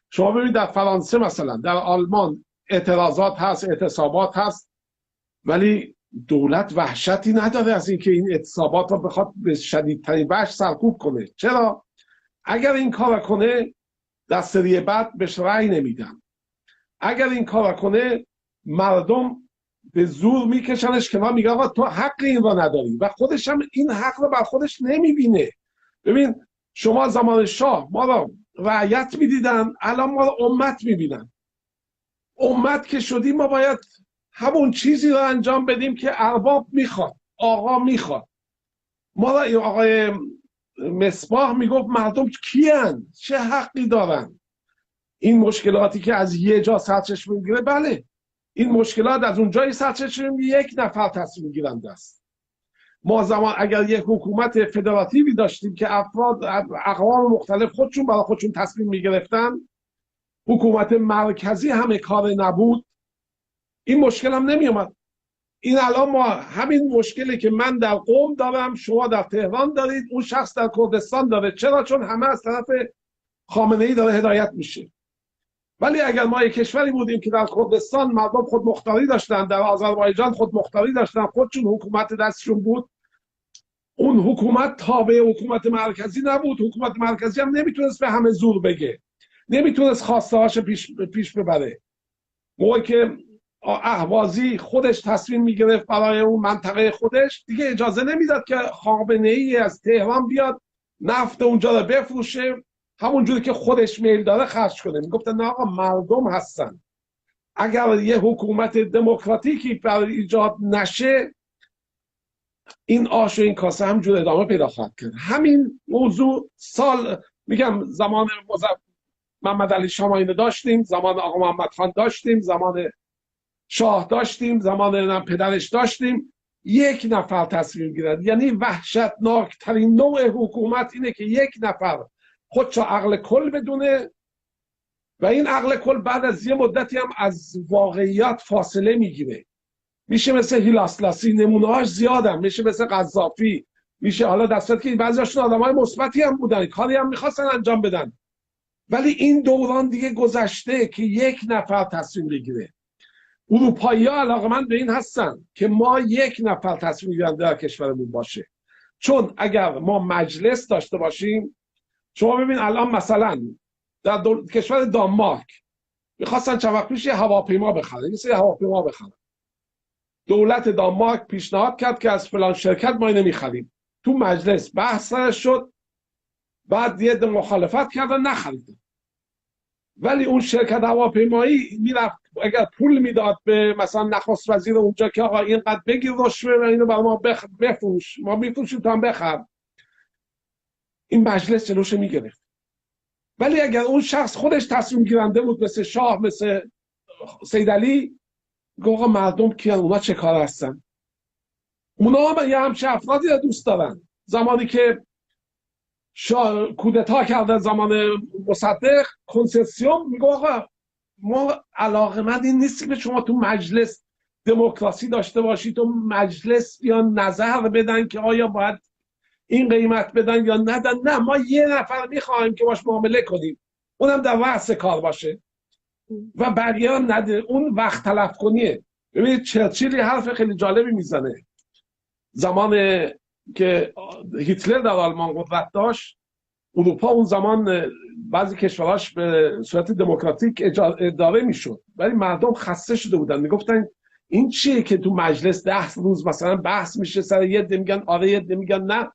شما ببینید در فرانسه مثلا، در آلمان اعتراضات هست، اعتصابات هست، ولی دولت وحشتی نداره از اینکه این اعتصابات رو بخواد به شدیدترین وجه سرکوب کنه. چرا؟ اگر این کار کنه در سری بعد بهش رأی نمیدن. اگر این کار کنه مردم به زور میکشنش کنار، میگن آقا تو حق این رو نداری، و خودش هم این حق رو بر خودش نمیبینه. ببین شما زمان شاه ما رو رعیت میدیدن، الان ما رو امت میبینن. امت که شدیم ما باید همون چیزی رو انجام بدیم که ارباب میخواد، آقا میخواد. ما را آقای مصباح میگفت مردم کیان، چه حقی دارن. این مشکلاتی که از یه جا سرچشمه میگیره، بله این مشکلات از اون جایی سرچشمه میگیره، یک نفر تصمیم گیرنده است. ما زمان اگر یک حکومت فدراتیوی داشتیم که افراد اقوام مختلف خودشون برای خودشون تصمیم میگرفتن، حکومت مرکزی همه کار نبود، این مشکل هم نمی اومد. این الان ما همین مشکلی که من در قم دارم، شما در تهران دارید، اون شخص در کردستان داره. چرا؟ چون همه از طرف خامنه‌ای داره هدایت میشه. ولی اگر ما یک کشوری بودیم که در کردستان مردم خود مختاری داشتن، در آذربایجان خود مختاری داشتن، خودشون حکومت دستشون بود، اون حکومت تابع حکومت مرکزی نبود. حکومت مرکزی هم نمیتونست به همه زور بگه، نمیتونست خواسته هاش پیش ببره. موقعی که اهوازی خودش تصمیم میگرفت برای اون منطقه خودش، دیگه اجازه نمیداد که خامنه‌ای از تهران بیاد نفت اونجا رو بفروشه، همونجوری که خودش میل داره خرج کنه. میگفتن نه آقا، مردم هستن، اگر یه حکومت دموکراتیکی برای ایجاد نشه این آش و این کاسه همجور ادامه پیدا خواهد کرد. همین موضوع میگم زمان محمد علی شامایان داشتیم، زمان آقا محمد خان داشتیم، زمان شاه داشتیم، زمان پدرش داشتیم. یک نفر تصمیم گیرد. یعنی وحشتناکترین نوع حکومت اینه که یک نفر خودشو عقل کل بدونه و این عقل کل بعد از یه مدتی هم از واقعیت فاصله میگیره. میشه مثل هیلاسلاسی، نمونه‌هاش زیادن، میشه مثل قذافی، میشه حالا دستات که بعضیاشون آدمای مثبتی هم بودن، کاری هم میخواستن انجام بدن، ولی این دوران دیگه گذشته که یک نفر تصمیم بگیره. اروپایی‌ها علاقه‌مند به این هستن که ما یک نفر تصمیم گیرنده در کشورمون باشه، چون اگر ما مجلس داشته باشیم، شما ببین الان مثلا در کشور دانمارک میخواستن چند وقت پیش یه هواپیما بخرن، یه سری هواپیما بخرن. دولت دانمارک پیشنهاد کرد که از فلان شرکت ما اینو میخریم. تو مجلس بحث شد، بعد یه مخالفت کردن، نخریدن. ولی اون شرکت هواپیمایی میرفت اگر پول میداد به مثلا نخست وزیر اونجا که آقا اینقدر بگیر رشوه و اینو برای ما بفروش، ما میفروشیم تو هم بخر، این مجلس جلوشو میگرفت. ولی اگر اون شخص خودش تصمیم گیرنده بود، مثل شاه، مثل سید علی، آقا مردم کیان، اونا چه کار هستن؟ اونا هم یه همچه افرادی رو دوست دارن. زمانی که کودتا کرده زمان مصدق، کنسسیون میگه آقا ما علاقه‌مند این نیستیم که شما تو مجلس دموکراسی داشته باشید، تو مجلس بیان نظر بدن که آیا باید این قیمت بدن یا ندن. نه، ما یه نفر میخوایم که باش معامله کنیم، اونم در رأس کار باشه و بقیه نده. اون وقت تلف کنیه. ببینید چرچیل حرف خیلی جالبی میزنه. زمان که هیتلر در آلمان قدرت داشت، اروپا اون زمان بعضی کشوراش به صورت دموکراتیک اداره میشد، ولی مردم خسته شده بودن، میگفتن این چیه که تو مجلس 10 روز مثلا بحث میشه سر یه عده میگن آره، یه عده میگن نه.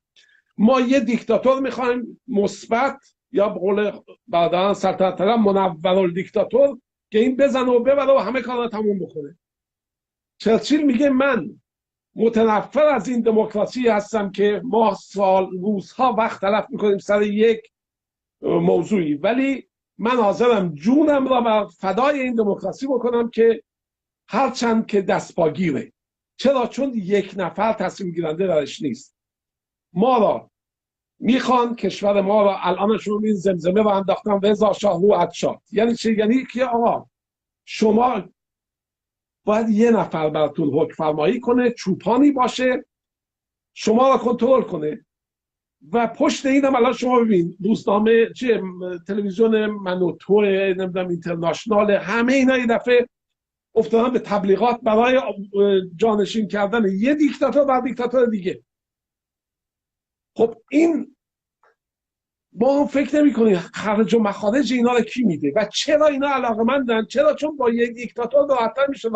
ما یه دیکتاتور میخوایم مثبت، یا به قول برادران سلطنت طلب منورالدیکتاتور، که این بزنه و ببره و همه کارا تموم بکنه. چرچیل میگه من متنفر از این دموکراسی هستم که ما روزها وقت تلف میکنیم سر یک موضوعی، ولی من حاضرم جونم را بر فدای این دموکراسی بکنم که هرچند که دستپاگیره. چرا؟ چون یک نفر تصمیم گیرنده درش نیست. ما را میخوان، کشور ما را الانشون این زمزمه رو انداختن رضا شاه رو عطشات. یعنی چی؟ یعنی که آقا شما باید یه نفر براتون حکم فرمایی کنه، چوپانی باشه، شما را کنترل کنه. و پشت اینم الان شما ببین روزنامه چیه، تلویزیون منوتو، نمیدونم اینترنشنال، همه اینا یه دفعه افتادن به تبلیغات برای جانشین کردن یه دیکتاتور بر دیکتاتور دیگه. خب این ما فکر نمی کنیم خرج و مخارج اینا رو کی میده و چرا اینا علاقه‌مندن؟ چرا؟ چون با یک دیکتاتور راحت‌تر میشه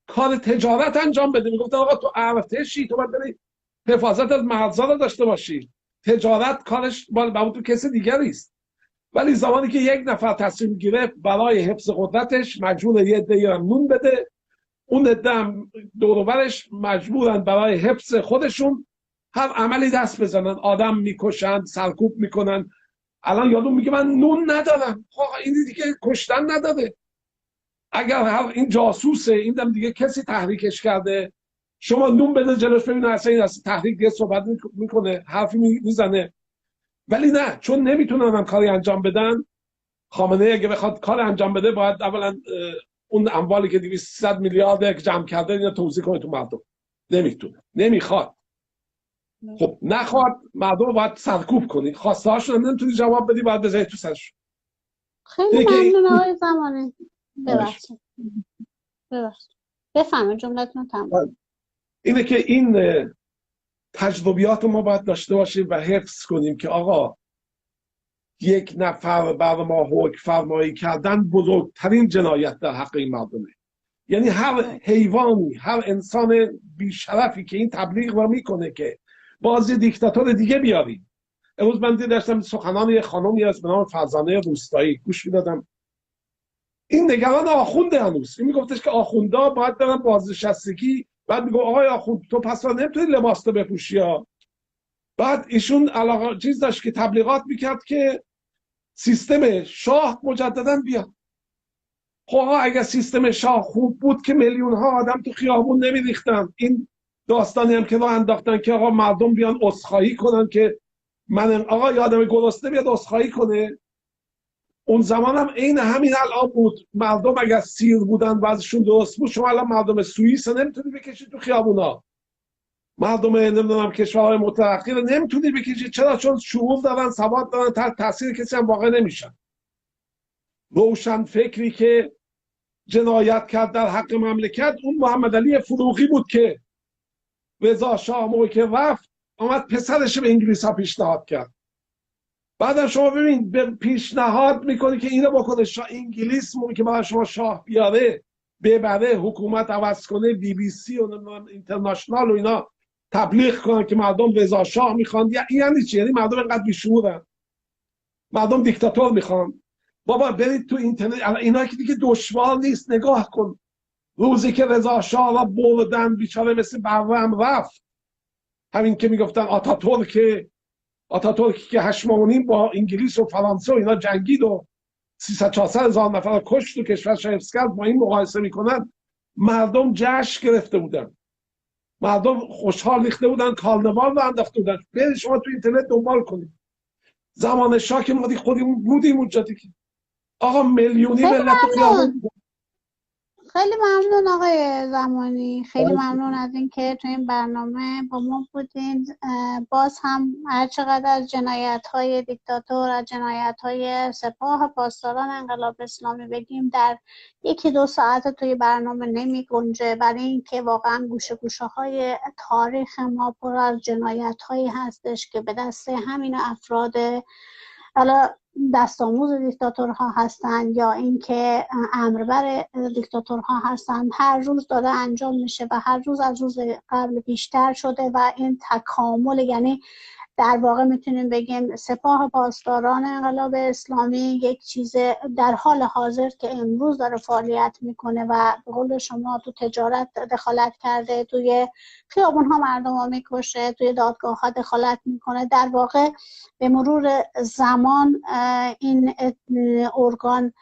کار تجارت انجام بده. میگفتن آقا تو ارتشی، تو باید بری حفاظت از مرزها رو داشته باشی. تجارت کارش با تو کسی دیگری است. ولی زمانی که یک نفر تصمیم گیره برای حفظ قدرتش مجبور یه عده نون بده، اون عده هم دور و برش مجبورن برای حفظ خودشون هر عملی دست بزنن، آدم میکشن، سرکوب میکنن. الان یادم میگه من نون ندارم. این دیگه کشتن نداره. اگر این جاسوسه، این دم دیگه کسی تحریکش کرده، شما نون بده جلوش ببینید اصلا این از تحریک دیگه صحبت میکنه، حرفی میزنه. ولی نه، چون نمیتونن هم کاری انجام بدن. خامنه ای اگه بخواد کار انجام بده باید اولا اون اموالی که 200 میلیارد جمع کرده اینو توزیع کنه تو مردم. نمیتونه، نمیخواد. خب نخواد، مردم باید سرکوب کنی، خواسته هاشون نمیتونی جواب بدی، باید بذاری تو سرش. خیلی ممنون آقای زمانی. ببخشید بفرمایید جملتون تمام. اینه که این تجربیات ما باید داشته باشیم و حفظ کنیم که آقا یک نفر بر ما حکم فرمایی کردن بزرگترین جنایت در حق این مردمه. یعنی هر حیوانی، هر انسان بیشرفی که این تبلیغ رو میکنه که بازی دیکتاتور دیگه بیاریم. امروز من داشتم سخنان یه خانمی از به نام فرزانه روستایی گوش میدادم. این نگران آخونده هنوز. این میگفتش که آخوندا باید برن بازنشستگی. بعد میگه آقای آخوند تو پس نمیتونی لباس تو بپوشی ها. بعد ایشون علاقه چیز داشت که تبلیغات میکرد که سیستم شاه مجددا بیاد. خب اگر سیستم شاه خوب بود که میلیون ها آدم تو خیابون نمیریختن. این داستانی هم که راه انداختن که آقا مردم بیان عذرخواهی کنن که من آقا یادم گرسنه بیاد عذرخواهی کنه. اون زمان هم عین همین الان بود. مردم اگر سیر بودن وضعشون درست بود، شما الان مردم سوئیس نمیتونی بکشید تو خیابونا، مردم نمیدونم کشورهای متأخر نمیتونی بکشید. چرا؟ چون شعور دارن، سواد دارن، تحت تاثیر کسی هم واقع نمیشن. روشن فکری که جنایت کرد در حق مملکت اون محمد علی فروغی بود که رضا شاه موقعی که رفت آمد پسرش به انگلیس ها پیشنهاد کرد. بعدم شما ببین به پیشنهاد میکنی که اینو بکنه. انگلیس موقعی که برای شما شاه بیاره، ببره، حکومت عوض کنه، بی بی سی و اینترنشنال و اینا تبلیغ کنن که مردم رضا شاه میخوان. یعنی چی؟ یعنی مردم اینقدر بیشعورن، مردم دیکتاتور میخوان. بابا برید تو اینترنت، اینا که دیگه دشوار نیست. نگاه کن روزی که رضا شاه را بردن بیچاره مثل برم رفت. همین که میگفتن آتاتورک که 8 با انگلیس و فرانسه و اینا جنگید و 300-400 هزار نفر را کشت و کشورش حفظ کرد، با این مقایسه میکنن. مردم جشن گرفته بودن، مردم خوشحال ریخته بودن، کارنوال رو انداخته بودن. برید شما تو اینترنت دنبال کنید. زمان شاه که ما خودمون بودیم اونجا دیگه. آقا میلیونی ملت تو خیابون. خیلی ممنون آقای زمانی، خیلی ممنون از اینکه تو این برنامه با ما بودین. باز هم هر چقدر از جنایت‌های دیکتاتور، از جنایت‌های سپاه پاسداران انقلاب اسلامی بگیم در 1-2 ساعت توی برنامه نمی گنجه، برای اینکه واقعا گوشه‌های تاریخ ما پر از جنایت‌هایی هستش که به دست همین افراد حالا دست آموز دیکتاتورها هستند یا اینکه امربر دیکتاتورها هستند. هر روز داره انجام میشه و هر روز از روز قبل بیشتر شده و این تکامل، یعنی در واقع میتونیم بگیم سپاه پاسداران انقلاب اسلامی یک چیز در حال حاضر که امروز داره فعالیت میکنه و به قول شما تو تجارت دخالت کرده، توی خیابون ها مردم ها میکشه، توی دادگاه ها دخالت میکنه. در واقع به مرور زمان این ارگان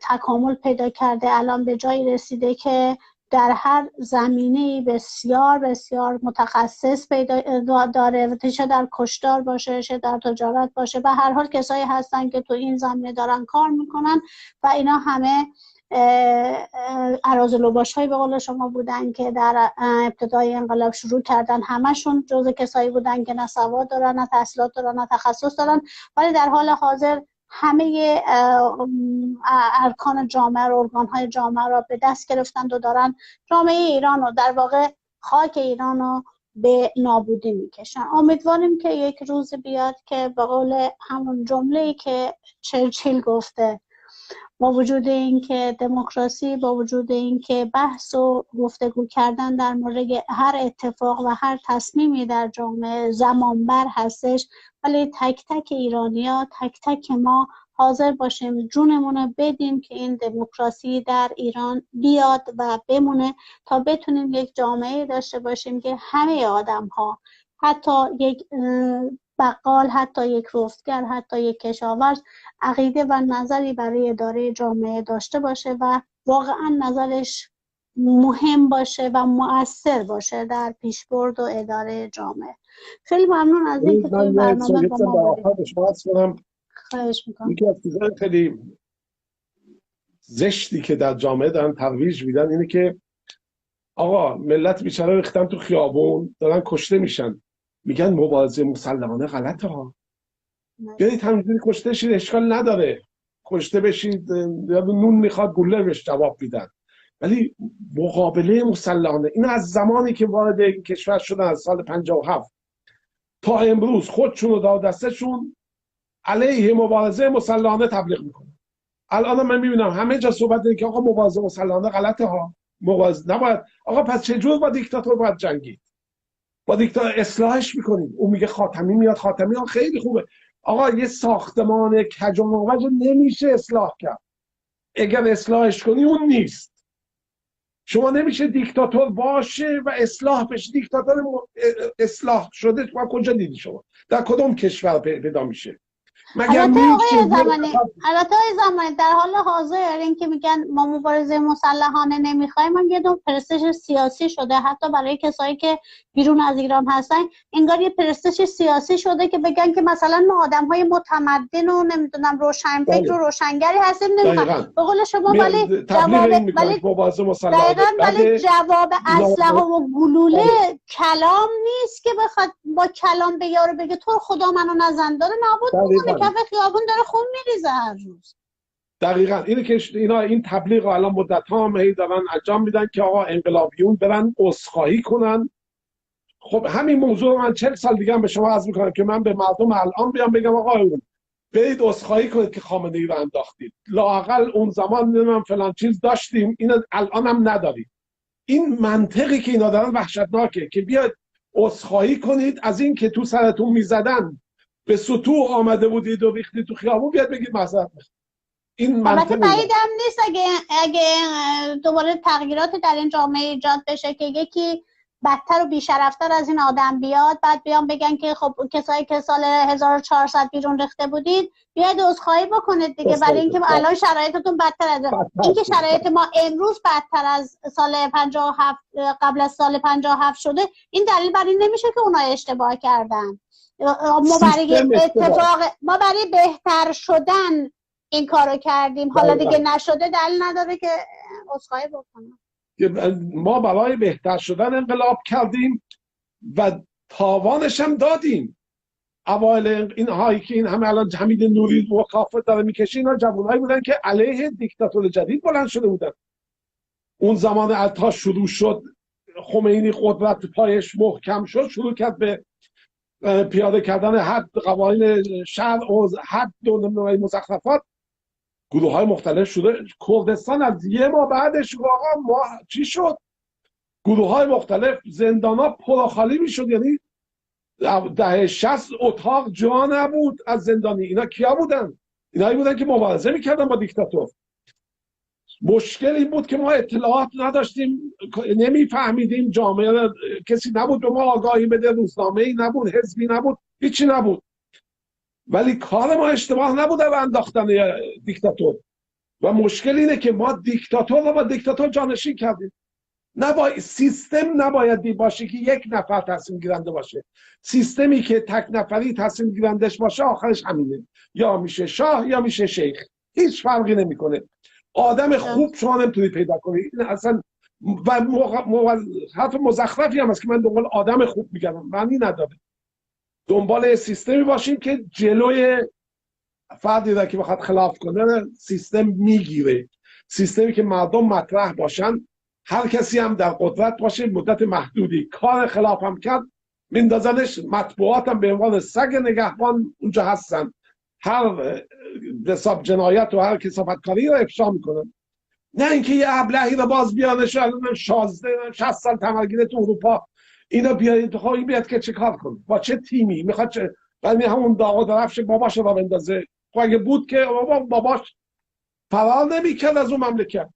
تکامل پیدا کرده، الان به جایی رسیده که در هر زمینه بسیار بسیار متخصص پیدا داره، چه در کشتار باشه، چه در تجارت باشه. به هر حال کسایی هستن که تو این زمینه دارن کار میکنن و اینا همه اراذلوباش‌های به قول شما بودن که در ابتدای انقلاب شروع کردن. همشون جزء کسایی بودن که نه سواد دارن، نه تحصیلات دارن، نه تخصص دارن، ولی در حال حاضر همه ارکان جامعه رو، ارگان‌های جامعه را به دست گرفتند و دارن جامعه ایران رو، در واقع خاک ایران رو به نابودی میکشن. امیدواریم که یک روز بیاد که به قول همون جمله‌ای که چرچیل گفته، با وجود اینکه دموکراسی، با وجود اینکه بحث و گفتگو کردن در مورد هر اتفاق و هر تصمیمی در جامعه زمانبر هستش، ولی تک تک ایرانی‌ها، تک تک ما حاضر باشیم جونمون رو بدیم که این دموکراسی در ایران بیاد و بمونه، تا بتونیم یک جامعه داشته باشیم که همه آدم‌ها، حتی یک بقال، حتی یک رفتگر، حتی یک کشاورز عقیده و نظری برای اداره جامعه داشته باشه و واقعا نظرش مهم باشه و مؤثر باشه در پیشبرد و اداره جامعه. خیلی ممنون از اینکه توی برنامه با ما بودید. خواهش میکنم. یکی از چیزهای خیلی زشتی که در جامعه دارن ترویج میدن اینه که آقا ملت بیچاره ریختن تو خیابون، دارن کشته میشن، میگن مبارزه مسلحانه غلطه ها. بیایید همینجوری کشته شید، اشکال نداره، کشته بشید، نون میخواد گوله بهش جواب میدن، ولی مقابله مسلحانه، این از زمانی که وارد این کشور شدن از سال 57 تا امروز خودشون رو دار دستشون علیه مبارزه مسلحانه تبلیغ میکنن. الان من میبینم همه جا صحبت اینه که آقا مبارزه مسلحانه غلطه ها، مبارزه نباید. آقا پس چجور با دیکتاتور باید جنگید؟ با دیکتاتور اصلاحش میکنیم. اون میگه خاتمی میاد، خاتمی ها خیلی خوبه. آقا یه ساختمان کج و معوج نمیشه اصلاح کرد. اگر اصلاحش کنی اون نیست. شما نمیشه دیکتاتور باشه و اصلاح بشه. دیکتاتور اصلاح شده شما کجا دیدی؟ شما در کدوم کشور پیدا میشه؟ مگر البته میشه آقای زمانی در حال حاضر این که میگن ما مبارزه مسلحانه نمیخوایم، من یه دو پرستش سیاسی شده حتی برای کسایی که بیرون از ایران هستن. انگار یه پرستش سیاسی شده که بگن که مثلا ما آدم‌های متمدن و نمیدونم روشنفکر و روشنگری هستیم نمیخوام. به قول شما ولی جواب اسلحه و گلوله کلام نیست که بخواد با کلام به یارو بگه تو خدا منو نزن. داره نابود میکنه، کف خیابون داره خون میریزه هر روز. دقیقاً اینه که اینا این تبلیغ الان مدت‌ها هم هی دارن انجام میدن که آقا انقلابیون برن عذرخواهی کنن. خب همین موضوع من 40 سال دیگه هم به شما عرض میکنم که من به مردم الان بیام بگم آقا برید عذرخواهی کنید که خامنه‌ای رو انداختید. لااقل اون زمان نمیدونم فلان چیز داشتیم، این الان هم نداریم. این منطقی که اینا دارن وحشتناکه که بیاید عذرخواهی کنید از این که تو سرتون میزدن، به سطوح آمده بودید و ریختید تو خیابون، بیاد بگید معذرت میخوام. این منطقی بعیدم نیست اگه دوباره تغییراتی در این جامعه ایجاد بشه که یکی بدتر و بیشرفتر از این آدم بیاد، بعد بیان بگن که خب کسایی که سال 1400 بیرون ریخته بودید بیاید عذرخواهی بکنید دیگه، برای اینکه الان شرایطتون بدتر از اینکه شرایط ما امروز بدتر از سال 57 قبل از سال 57 شده. این دلیل بر این نمیشه که اونها اشتباه کردن. ما برای بهتر شدن این کارو کردیم، حالا دیگه نشده دلیل نداره که عذرخواهی بکنم. ما برای بهتر شدن انقلاب کردیم و تاوانش هم دادیم. اوایل این هایی که این همه الان حمید نوری مخافت داره میکشه، اینا جوانایی بودن که علیه دیکتاتور جدید بلند شده بودن. اون زمان تا شروع شد خمینی قدرت پایش محکم شد، شروع کرد به پیاده کردن حد قوانین شرع و حد و مزخرفات. گروه های مختلف شده. کردستان از یه ماه بعدش واقعا ما چی شد؟ گروه های مختلف، زندان ها پرخالی می شد. یعنی دهه 60 اتاق جا نبود از زندانی. اینا کیا بودن؟ اینایی بودن که مبارزه میکردن با دیکتاتور. مشکل این بود که ما اطلاعات نداشتیم، نمیفهمیدیم. جامعه کسی نبود به ما آگاهی بده، روزنامه‌ای نبود، حزبی نبود، هیچی نبود. ولی کار ما اشتباه نبوده و انداختن دیکتاتور. و مشکل اینه که ما دیکتاتور رو با دیکتاتور جانشین کردیم. سیستم نباید باشه که یک نفر تصمیم گیرنده باشه. سیستمی که تک نفری تصمیم گیرندش باشه آخرش همینه، یا میشه شاه یا میشه شیخ، هیچ فرقی نمیکنه. آدم خوب شما نمیتونی پیدا کنی. این اصلا و حرف مزخرفی هم هست که من دنبال آدم خوب میگم، معنی نداره. دنبال سیستمی باشیم که جلوی فردی را که بخواد خلاف کنه سیستم میگیره. سیستمی که مردم مطرح باشن، هر کسی هم در قدرت باشه، مدت محدودی کار خلاف هم کرد میندازنش. مطبوعات هم به عنوان سگ نگهبان اونجا هستن، هر حساب جنایت و هر کثافتکاری رو افشا میکنن. نه اینکه یه ابلهی رو باز بیانش 60 سال تمرگیره تو اروپا اینا بیارید خب این بیاد که چه کار کنه، با چه تیمی میخواد چه، ولی همون داغ و درفش باباش رو بندازه. خب اگه بود که باباش فرار نمیکرد از اون مملکت.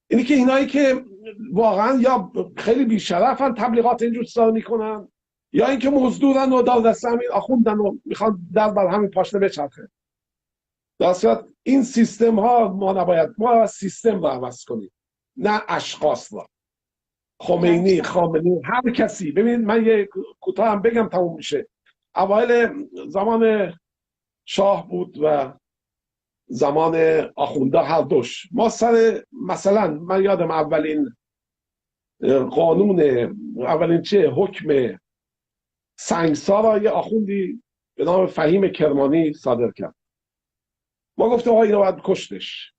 اینی که اینایی که واقعا یا خیلی بیشرفن تبلیغات اینجور چیزا میکنن، یا اینکه مزدورن و دار دست همین آخوندن و میخوان در بر همین پاشنه بچرخه. در صورت این سیستم ها ما نباید، ما سیستم رو عوض کنیم نه اشخاص رو. خمینی، خامنه‌ای، هر کسی. ببینید من یه کوتاه هم بگم تموم میشه. اوایل زمان شاه بود و زمان آخونده هر دوش. ما سر مثلا من یادم اولین حکم سنگسار یه آخوندی به نام فهیم کرمانی صادر کرد. ما گفتیم آقا اینو باید کشتش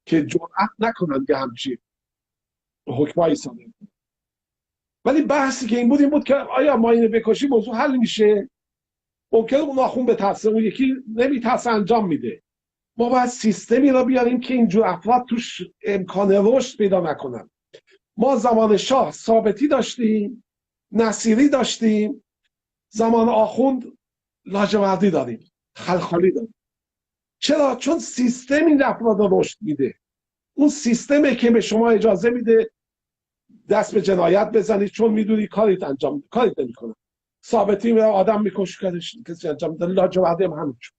که جرأت نکنن که همچین حکمایی صادر کنن. ولی بحثی که این بود که آیا ما اینو بکشیم موضوع حل میشه؟ ممکنه اون آخون بترسه، اون یکی نمیترسه انجام میده. ما باید سیستمی را بیاریم که اینجور افراد توش امکان رشد پیدا نکنن. ما زمان شاه ثابتی داشتیم، نصیری داشتیم، زمان آخوند لاجوردی داریم، خلخالی داریم. چرا؟ چون سیستم این افراد را رشد میده. اون سیستمی که به شما اجازه میده دست به جنایت بزنید چون میدونی کاریت نمیکنه. ثابتی میره آدم میکشه، کسی انجام میده. لاجوردی هم همینجور.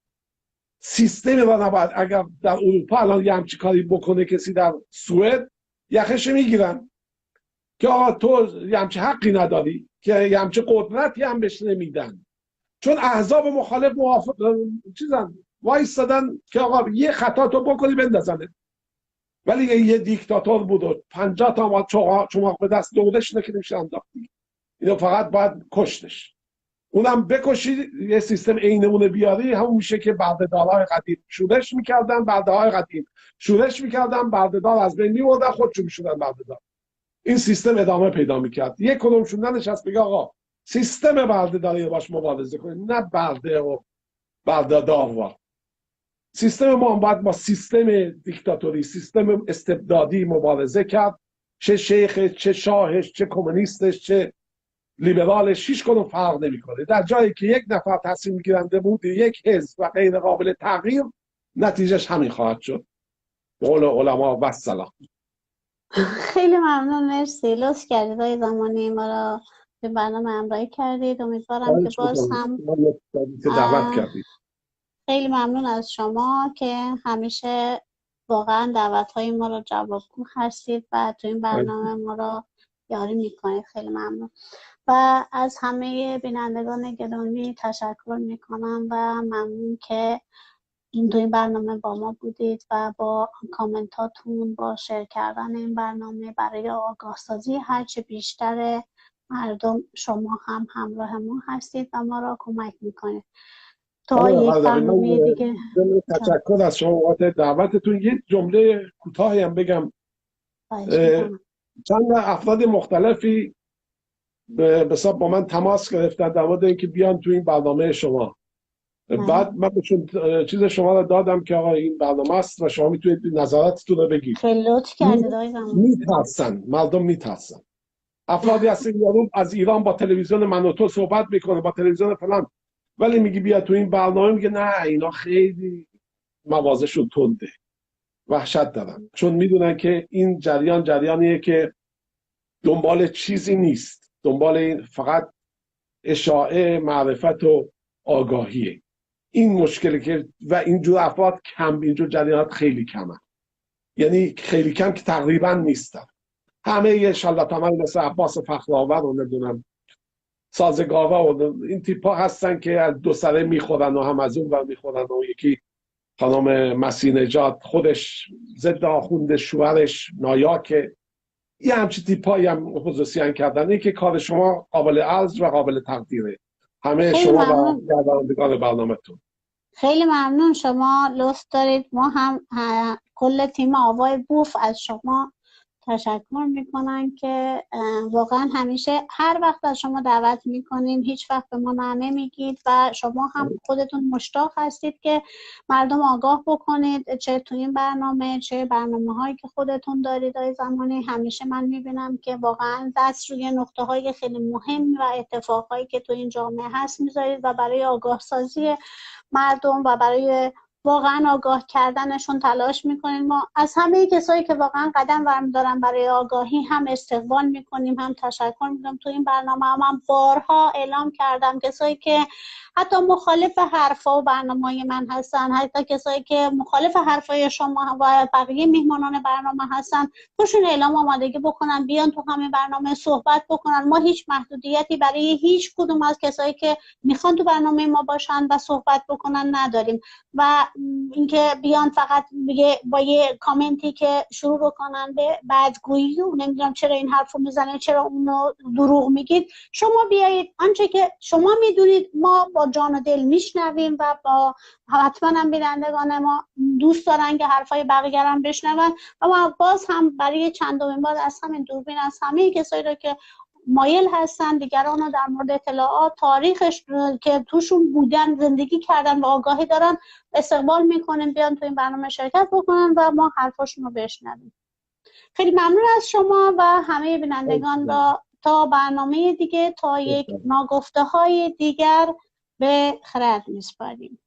سیستمی را نباید، اگر در اروپا الان یه همچی کاری بکنه کسی در سوئد یخش میگیرن که آقا تو یه همچی حقی نداری، که یه همچی قدرتی هم بهش نمیدن، چون احزاب مخالف موافق چیزن وایستادن که آقا یه خطا تو بکنی بندازنه. ولی یه دیکتاتور بود و 50 تا چماق به دست دولش که نمیشه انداختی، اینو فقط باید کشتش. اونم بکشی یه سیستم عینمونه بیاری، همون میشه که بردهدارهای قدیم شورش میکردن، بردهدار از بین میبردن، خودشون میشدن بردهدار. این سیستم ادامه پیدا میکرد. یک کدومشون ننشست بگه آقا سیستم بردهداری باش مبارزه کنیم، نه برده و بردهدار. سیستم ما باید با سیستم دیکتاتوری، سیستم استبدادی مبارزه کرد. چه شیخ، چه شاهش، چه کمونیستش، چه لیبرالش، هیچ کدوم فرق نمیکنه. در جایی که یک نفر تصمیم گیرنده بود، یک حزب و غیر قابل تغییر، نتیجهش همین خواهد شد. قول علما و السلام. خیلی ممنون، مرسی، لطف کردید آقای زمانی ما را به برنامه همراهی کردید. امیدوارم که باز هم دعوت کردید. خیلی ممنون از شما که همیشه واقعا دعوت‌های ما رو جوابگو هستید و تو این برنامه ما رو یاری میکنید. خیلی ممنون و از همه بینندگان گرامی تشکر میکنم و ممنون که تو این برنامه با ما بودید و با کامنتاتون، با شیر کردن این برنامه برای آگاه سازی هرچه بیشتر مردم شما هم همراه ما هستید و ما را کمک میکنید. تا یک برنامه دیگه تشکر از شما بابت دعوتتون. یک جمله کوتاهی هم بگم. چند افراد مختلفی با من تماس گرفتن در مورد اینکه بیان تو این برنامه شما. بعد من بهشون چیز شما رو دادم که آقا این برنامه است و شما میتونید نظراتتون رو بگید. خیلی لطف کردید آقای زمانی. میترسن، مردم میترسن. افرادی هستن یارو از ایران با تلویزیون من و تو صحبت میکنه، با تلویزیون فلان، ولی میگی بیا تو این برنامه، میگه نه اینا خیلی موازشون تنده. وحشت دارن، چون میدونن که این جریانیه که دنبال چیزی نیست، دنبال این فقط اشاعه معرفت و آگاهیه. این مشکلی که و اینجور افراد کم، اینجور جریانات خیلی کمه، یعنی خیلی کم که تقریبا نیستن. همه یه شلات عمل مثل عباس فخرآور و نمیدونم سازگاوا و این تیپا هستن که از دو سره میخورن و هم از اون ور میخورن. و یکی خانم مسیح نجات خودش ضد آخونده، شوهرش نایاکه. یه همچی تیپایی هم اپوزیسیون کردن. این که کار شما قابل عرض و قابل تقدیره. همه شما و گردانندگان برنامه‌تون خیلی ممنون. شما لطف دارید. ما هم کل تیم آوای بوف از شما تشکر میکنن که واقعا همیشه هر وقت از شما دعوت میکنیم هیچ وقت به ما نه نمیگید و شما هم خودتون مشتاق هستید که مردم آگاه بکنید، چه تو این برنامه چه برنامه هایی که خودتون دارید. آقای زمانی همیشه من میبینم که واقعا دست روی نقطه های خیلی مهم و اتفاقایی که تو این جامعه هست میذارید و برای آگاه سازی مردم و برای واقعا آگاه کردنشون تلاش میکنیم. ما از همه کسایی که واقعا قدم برمی‌دارن برای آگاهی هم استقبال میکنیم، هم تشکر میکنم. تو این برنامه هم بارها اعلام کردم کسایی که حتی مخالف حرفا و برنامه‌های من هستن، حتی کسایی که مخالف حرفای شما و بقیه میهمانان برنامه هستن، خودشون اعلام آمادگی بکنن بیان تو همین برنامه صحبت بکنن. ما هیچ محدودیتی برای هیچ کدوم از کسایی که میخوان تو برنامه ما باشن و صحبت بکنن نداریم. و اینکه بیان فقط با یه کامنتی که شروع بکنن به بدگویی و نمیدونم چرا این حرفو میزنه، چرا اونو دروغ میگید. شما بیایید آنچه که شما میدونید ما با جان و دل میشنویم و با حتما هم بینندگان ما دوست دارن که حرفای بقیه هم بشنون. و ما باز هم برای چندمین بار از همین دوربین از همه کسایی رو که مایل هستن دیگران رو در مورد اطلاعات تاریخش که توشون بودن زندگی کردن و آگاهی دارن استقبال میکنیم بیان تو این برنامه شرکت بکنن و ما حرفاشون رو بشنویم. خیلی ممنون از شما و همه بینندگان را تا برنامه دیگه، تا یک ناگفته های دیگر به خرد میسپاریم.